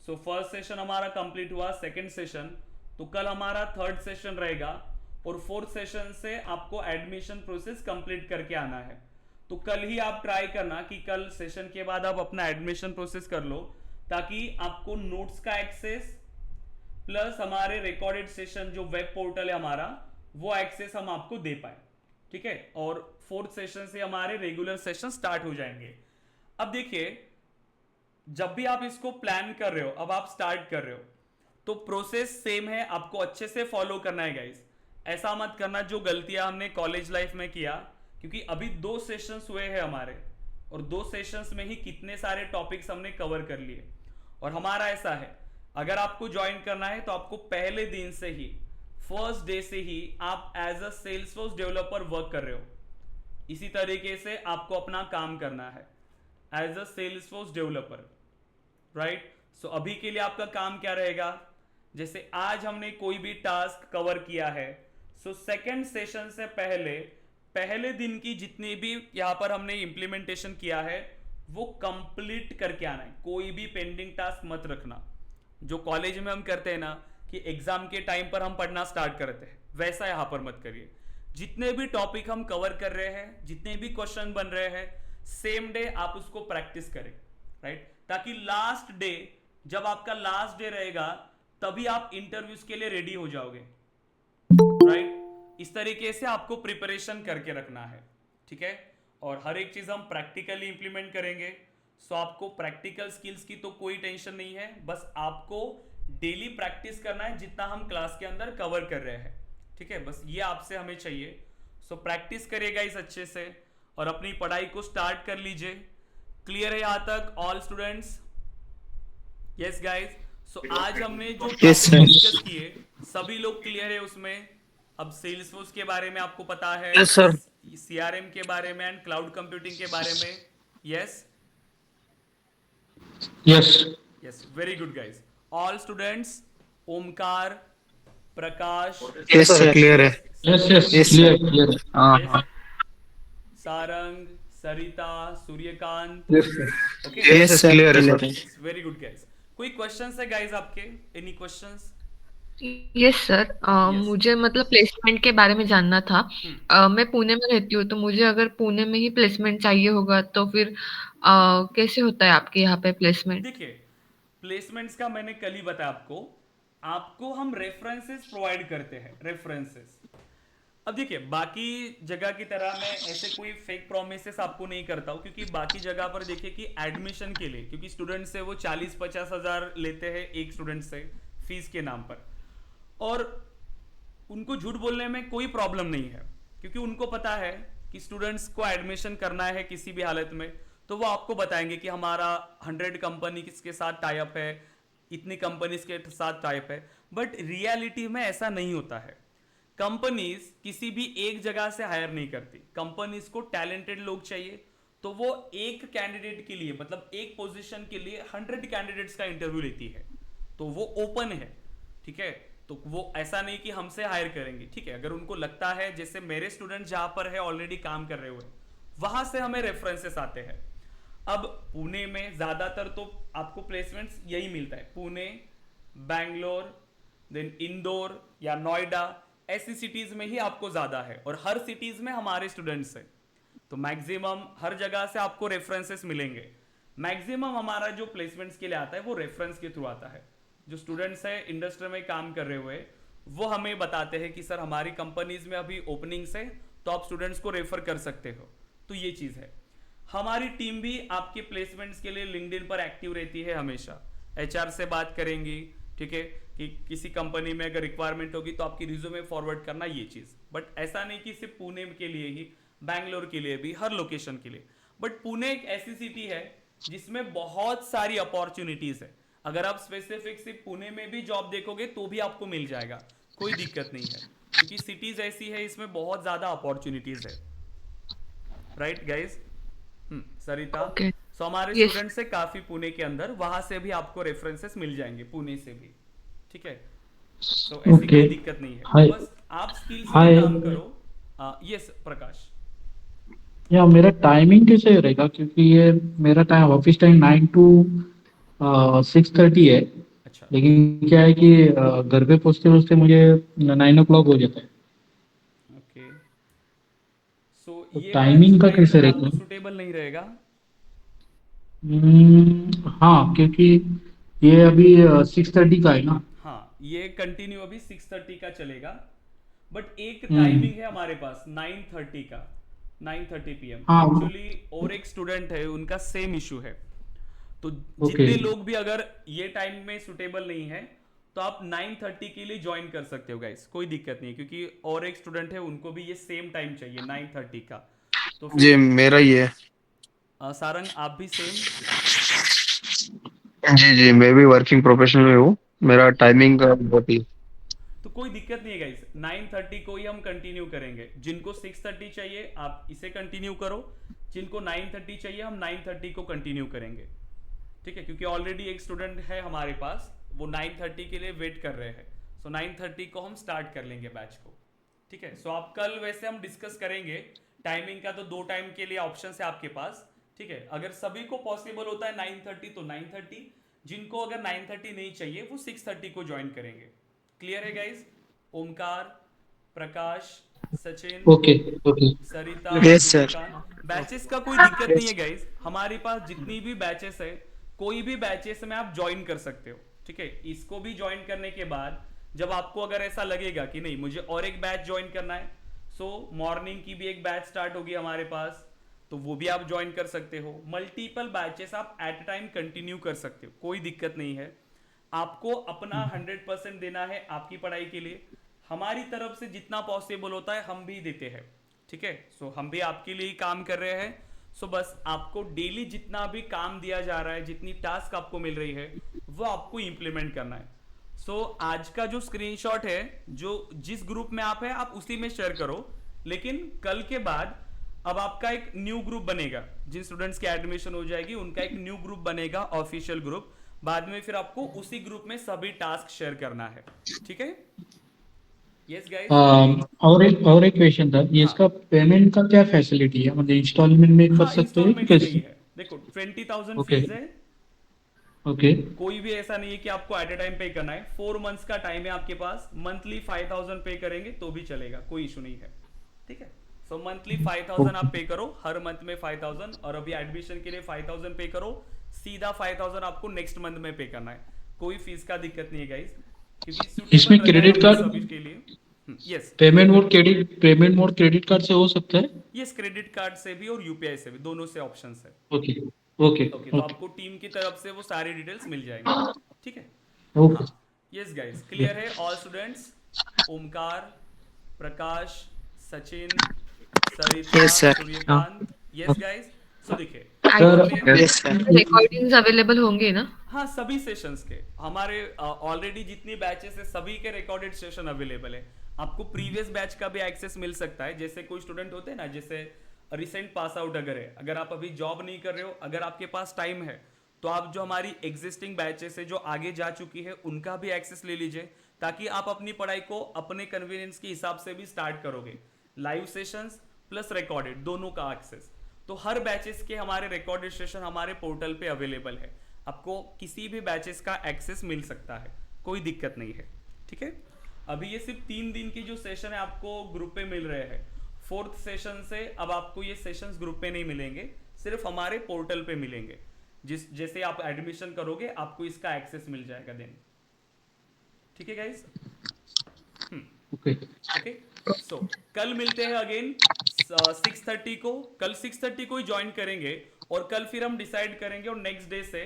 सो फर्स्ट सेशन हमारा कंप्लीट हुआ, सेकेंड सेशन, तो कल हमारा थर्ड सेशन रहेगा, और फोर्थ सेशन से आपको एडमिशन प्रोसेस कंप्लीट करके आना है। तो कल ही आप ट्राई करना कि कल सेशन के बाद आप अपना एडमिशन प्रोसेस कर लो, ताकि आपको नोट्स का एक्सेस प्लस हमारे रिकॉर्डेड सेशन जो वेब पोर्टल है हमारा, वो एक्सेस हम आपको दे पाए, ठीक है। और फोर्थ सेशन से हमारे रेगुलर सेशन स्टार्ट हो जाएंगे। अब देखिए, जब भी आप इसको प्लान कर रहे हो, अब आप स्टार्ट कर रहे हो, तो प्रोसेस सेम है, आपको अच्छे से फॉलो करना है गाइस। ऐसा मत करना जो गलतियां हमने कॉलेज लाइफ में किया, क्योंकि अभी 2 सेशंस हुए हैं हमारे, और 2 सेशंस में ही कितने सारे टॉपिक्स हमने कवर कर लिए। और हमारा ऐसा है, अगर आपको ज्वाइन करना है तो आपको पहले दिन से ही, फर्स्ट डे से ही आप as a Salesforce developer work कर रहे हो। इसी तरीके से आपको अपना काम करना है as a Salesforce developer, right. So अभी के लिए आपका काम क्या रहेगा? जैसे आज हमने कोई भी टास्क कवर किया है, सो सेकेंड सेशन से पहले दिन की जितनी भी यहां पर हमने इंप्लीमेंटेशन किया है वो कंप्लीट करके आना है। कोई भी पेंडिंग टास्क मत रखना। जो कॉलेज में हम करते हैं ना कि एग्जाम के टाइम पर हम पढ़ना स्टार्ट करते हैं, वैसा यहां पर मत करिए। जितने भी टॉपिक हम कवर कर रहे हैं, जितने भी क्वेश्चन बन रहे हैं, सेम डे आप उसको प्रैक्टिस करें, राइट, ताकि लास्ट डे, जब आपका लास्ट डे रहेगा, तभी आप इंटरव्यूज के लिए रेडी हो जाओगे, राइट। इस तरीके से आपको प्रिपरेशन करके रखना है, ठीक है। और हर एक चीज हम प्रैक्टिकली इंप्लीमेंट करेंगे। सो आपको प्रैक्टिकल स्किल्स की तो कोई टेंशन नहीं है, बस आपको डेली प्रैक्टिस करना है जितना हम क्लास के अंदर कवर कर रहे हैं, ठीक है, बस ये आपसे हमें चाहिए। सो प्रैक्टिस करिएगा इस अच्छे से, और अपनी पढ़ाई को स्टार्ट कर लीजिए। क्लियर है यहां तक all students? Yes guys. So आज हमने जो डिस्कस किए सभी लोग क्लियर है उसमें? अब सेल्सफोर्स के बारे में आपको पता है, Yes, sir. सीआरएम के बारे में एंड क्लाउड कंप्यूटिंग के बारे में। Yes Yes. Yes, very good guys. All students, Omkar, Prakash, Yes, sir. Clear है. Yes. Yes. Yes, Clear. sir. Clear. हाँ. Sarang, Sarita, Suryakant, Yes, sir. Okay, Yes, clear है sir. Very good guys. कोई क्वेश्चंस है गाइस आपके? Any questions? Yes sir, Yes. मुझे मतलब प्लेसमेंट के बारे में जानना था। मैं पुणे में रहती हूँ, तो मुझे अगर पुणे में ही प्लेसमेंट चाहिए होगा तो फिर कैसे होता है आपके यहाँ पे प्लेसमेंट? देखिए, प्लेसमेंट्स का मैंने कल ही बताया आपको हम रेफरेंसेस प्रोवाइड करते हैं, रेफरेंसेस। अब देखिए, बाकी जगह की तरह मैं ऐसे कोई फेक प्रोमिसेस आपको नहीं करता हूँ, क्योंकि बाकी जगह पर देखिए कि एडमिशन के लिए, क्योंकि स्टूडेंट से वो 40-50 हजार लेते हैं एक स्टूडेंट से फीस के नाम पर, और उनको झूठ बोलने में कोई प्रॉब्लम नहीं है, क्योंकि उनको पता है कि स्टूडेंट्स को एडमिशन करना है किसी भी हालत में, तो वो आपको बताएंगे कि हमारा 100 कंपनी किसके साथ टाई अप है, इतनी कंपनीज के साथ टाई अप है। बट रियलिटी में ऐसा नहीं होता है। कंपनीज किसी भी एक जगह से हायर नहीं करती। कंपनीज को टैलेंटेड लोग चाहिए, तो वो एक कैंडिडेट के लिए, मतलब एक पोजीशन के लिए 100 कैंडिडेट्स का इंटरव्यू लेती है। तो वो ओपन है, ठीक है। तो वो ऐसा नहीं कि हमसे हायर करेंगे, ठीक है। अगर उनको लगता है, जैसे मेरे स्टूडेंट जहां पर है ऑलरेडी काम कर रहे हुए, वहां से हमें रेफरेंसेस आते हैं। अब पुणे में ज्यादातर तो आपको प्लेसमेंट्स यही मिलता है, पुणे, बैंगलोर, देन इंदौर या नोएडा, ऐसी सिटीज में ही आपको ज्यादा है, और हर सिटीज में हमारे स्टूडेंट्स हैं। तो मैक्सिमम हर जगह से आपको रेफरेंसेस मिलेंगे। मैक्सिमम हमारा जो प्लेसमेंट्स के लिए आता है वो रेफरेंस के थ्रू आता है। जो स्टूडेंट्स है इंडस्ट्री में काम कर रहे हुए, वो हमें बताते हैं कि सर हमारी कंपनीज में अभी ओपनिंग्स है, तो आप स्टूडेंट्स को रेफर कर सकते हो। तो ये चीज है। हमारी टीम भी आपके प्लेसमेंट्स के लिए लिंक्डइन पर एक्टिव रहती है हमेशा। एचआर से बात करेंगी, ठीक है, कि किसी कंपनी में अगर रिक्वायरमेंट होगी तो आपकी रिज्यूमे फॉरवर्ड करना, ये चीज। बट ऐसा नहीं कि सिर्फ पुणे के लिए ही, बैंगलोर के लिए भी, हर लोकेशन के लिए। बट पुणे एक ऐसी सिटी है जिसमें बहुत सारी अपॉर्चुनिटीज है। अगर आप स्पेसिफिक सिर्फ पुणे में भी जॉब देखोगे तो भी आपको मिल जाएगा, कोई दिक्कत नहीं है, क्योंकि सिटीज ऐसी है, इसमें बहुत ज्यादा अपॉर्चुनिटीज है। Right guys? Sarita, Okay. So हमारे Yes. स्टूडेंट से काफी पुणे के अंदर, वहां से भी आपको रेफरेंसेस मिल जाएंगे, पुणे से भी, ठीक है। तो ऐसी Okay. कोई दिक्कत नहीं है। Hi. बस आप स्किल्स Hi. पे काम करो। यस प्रकाश। या मेरा टाइमिंग कैसे रहेगा, क्योंकि ये मेरा टाइम ऑफिस टाइम 9 to 6:30 है। अच्छा, लेकिन क्या है कि घर पे पहुँचते पहुँचते मुझे 9 o'clock हो जाता है। ओके। सो तो ये बैच टाइमिंग का टाइम कैसे आपको रहेगा? सुटेबल नहीं रहेगा। हाँ, क्योंकि ये अभी 6:30 का है ना। हाँ, ये कंटिन्यू अभी 6:30 का चलेगा। बट एक हम्म। टाइमिंग है हमारे पास 9:30 का, 9:30 PM। हाँ। एक्चुअली और एक स्टूडेंट है, उनका सेम इशू है। तो ओके। जितने लोग भी अगर ये टाइम में सुटेबल नहीं है, तो आप 9:30 के लिए ज्वाइन कर सकते हो गाइस, कोई दिक्कत नहीं है। क्योंकि और एक स्टूडेंट है, उनको भी ये सेम टाइम चाहिए 9:30 का। तो जी फिर मेरा ही है। सारंग आप भी सेम? जी जी, मैं भी वर्किंग प्रोफेशनल में हूँ। मेरा टाइमिंग का बहुत ही। तो कोई दिक्कत नहीं है गाइस, 9:30 को ही हम कंटिन्यू करेंगे। जिनको 6:30 चाहिए आप इसे कंटिन्यू करो, जिनको 9:30 चाहिए हम 9:30 को कंटिन्यू करेंगे, ठीक है। क्योंकि ऑलरेडी एक स्टूडेंट है हमारे पास, वो 9:30 के लिए वेट कर रहे हैं। सो 9:30 को हम स्टार्ट कर लेंगे बैच को, ठीक है। सो आप कल वैसे हम डिस्कस करेंगे टाइमिंग का। तो 2 टाइम के लिए ऑप्शन है आपके पास, ठीक है। अगर सभी को पॉसिबल होता है 9:30 तो 9:30, जिनको अगर 9:30 नहीं चाहिए वो 6:30 को ज्वाइन करेंगे। क्लियर है guys? Omkar, Prakash, Sachin, okay. Okay. सरिता, Yes, sir. सूर्यकांत, बैचेस का कोई दिक्कत नहीं है गाइज। हमारे पास जितनी भी बैचेस है, कोई भी बैचेस में आप ज्वाइन कर सकते हो, ठीक है। इसको भी ज्वाइन करने के बाद जब आपको अगर ऐसा लगेगा कि नहीं मुझे और एक बैच ज्वाइन करना है, सो मॉर्निंग की भी एक बैच स्टार्ट होगी हमारे पास, तो वो भी आप ज्वाइन कर सकते हो। मल्टीपल बैचेस आप एट अ टाइम कंटिन्यू कर सकते हो, कोई दिक्कत नहीं है। आपको अपना 100% देना है आपकी पढ़ाई के लिए। हमारी तरफ से जितना पॉसिबल होता है हम भी देते हैं, ठीक है। सो हम भी आपके लिए ही काम कर रहे हैं। सो बस आपको डेली जितना भी काम दिया जा रहा है, जितनी टास्क आपको मिल रही है, वो आपको इंप्लीमेंट करना है। सो आज का जो स्क्रीनशॉट है, जो जिस ग्रुप में आप है आप उसी में शेयर करो। लेकिन कल के बाद अब आपका एक न्यू ग्रुप बनेगा, जिन स्टूडेंट्स की एडमिशन हो जाएगी उनका एक न्यू ग्रुप बनेगा, ऑफिशियल ग्रुप। बाद में फिर आपको उसी ग्रुप में सभी टास्क शेयर करना है, ठीक है। Yes guys. और एक क्वेश्चन था, ये हाँ इसका पेमेंट का क्या फैसिलिटी है, मतलब इंस्टॉलमेंट में कर हाँ, सकते हैं इंस्टॉलमेंट से ही कैसे? है। देखो 20,000 ओके। फीस है। ओके। कोई भी ऐसा नहीं है कि आपको एट ए टाइम पे करना है। 4 मंथ्स का टाइम है आपके पास। मंथली 5,000 पे करेंगे तो भी चलेगा, कोई इशू नहीं है, ठीक है। सो मंथली 5,000 आप पे करो, हर मंथ में 5,000। और अभी एडमिशन के लिए 5,000 पे करो, सीधा 5,000 आपको नेक्स्ट मंथ में पे करना है। कोई फीस का दिक्कत नहीं है गाइस, क्योंकि इसमें सुटेबल रहता है क्रेडिट हम लोग कार्ड, सभी के लिए। Yes, payment mode credit card से हो सकता है? यस, क्रेडिट कार्ड से भी और यूपीआई से भी, दोनों से ऑप्शंस है। ओके। ओके। ओके, तो ओके। आपको टीम की तरफ से वो सारी डिटेल्स मिल जाएंगे, ठीक है। ओके। हाँ, यस गाइस, क्लियर है all students? Omkar, Prakash, Sachin, Sarita, Yes, sir. Suryakant, yes guys. So देखिए आई सर हमने Yes, sir. रिकॉर्डिंग्स अवेलेबल होंगे ना? हाँ सभी सेशंस के हमारे ऑलरेडी जितनी बैचेस है सभी के रिकॉर्डेड सेशन अवेलेबल है। आपको प्रीवियस बैच का भी एक्सेस मिल सकता है। जैसे कोई स्टूडेंट होते हैं ना, जैसे रिसेंट पास आउट अगर है, अगर आप अभी जॉब नहीं कर रहे हो, अगर आपके पास टाइम है तो आप जो हमारी एग्जिस्टिंग बैचेस है जो आगे जा चुकी है उनका भी एक्सेस ले लीजिए, ताकि आप अपनी पढ़ाई को अपने कन्वीनियंस के हिसाब से भी स्टार्ट करोगे। लाइव सेशंस प्लस रिकॉर्डेड दोनों का एक्सेस, तो हर बैचेस के हमारे रिकॉर्डेड सेशन हमारे पोर्टल पे अवेलेबल है। आपको किसी भी बैचेस का एक्सेस मिल सकता है, कोई दिक्कत नहीं है, ठीक है। अभी ये सिर्फ 3 दिन की जो सेशन है आपको ग्रुप पे मिल रहे हैं। 4th सेशन से अब आपको ये सेशंस ग्रुप पे नहीं मिलेंगे, सिर्फ हमारे पोर्टल पे मिलेंगे। जैसे आप एडमिशन करोगे आपको इसका एक्सेस मिल जाएगा देन, ठीक है गाइस। ओके ओके सो कल मिलते हैं अगेन 6:30 को। कल 6:30 को ही ज्वाइन करेंगे और कल फिर हम डिसाइड करेंगे और नेक्स्ट डे से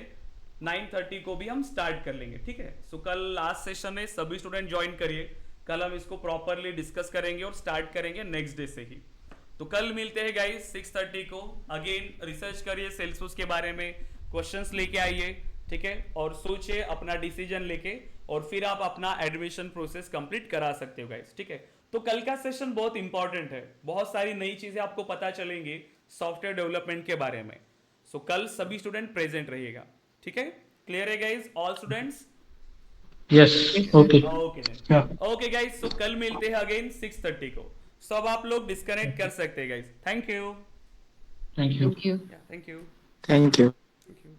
9:30 को भी हम स्टार्ट कर लेंगे, ठीक है। सो कल लास्ट सेशन है, सभी स्टूडेंट ज्वाइन करिए। कल हम इसको प्रॉपरली डिस्कस करेंगे और स्टार्ट करेंगे नेक्स्ट डे से ही। तो कल मिलते हैं गाइस 6:30 को। अगेन रिसर्च करिए सेल्सफोर्स के बारे में, क्वेश्चंस लेके आइए, ठीक है, और सोचिए अपना डिसीजन लेके, और फिर आप अपना एडमिशन प्रोसेस कंप्लीट करा सकते हो गाइस, ठीक है। तो कल का सेशन बहुत इंपॉर्टेंट है, बहुत सारी नई चीजें आपको पता चलेंगी सॉफ्टवेयर डेवलपमेंट के बारे में। सो कल सभी स्टूडेंट प्रेजेंट रहिएगा, ठीक है। क्लियर है guys all students? Yes okay okay okay guys, so कल मिलते हैं अगेन 6:30 को। सो अब आप लोग डिस्कनेक्ट कर सकते हैं guys. Thank you. Thank you thank you. Thank you. Thank you. Thank you.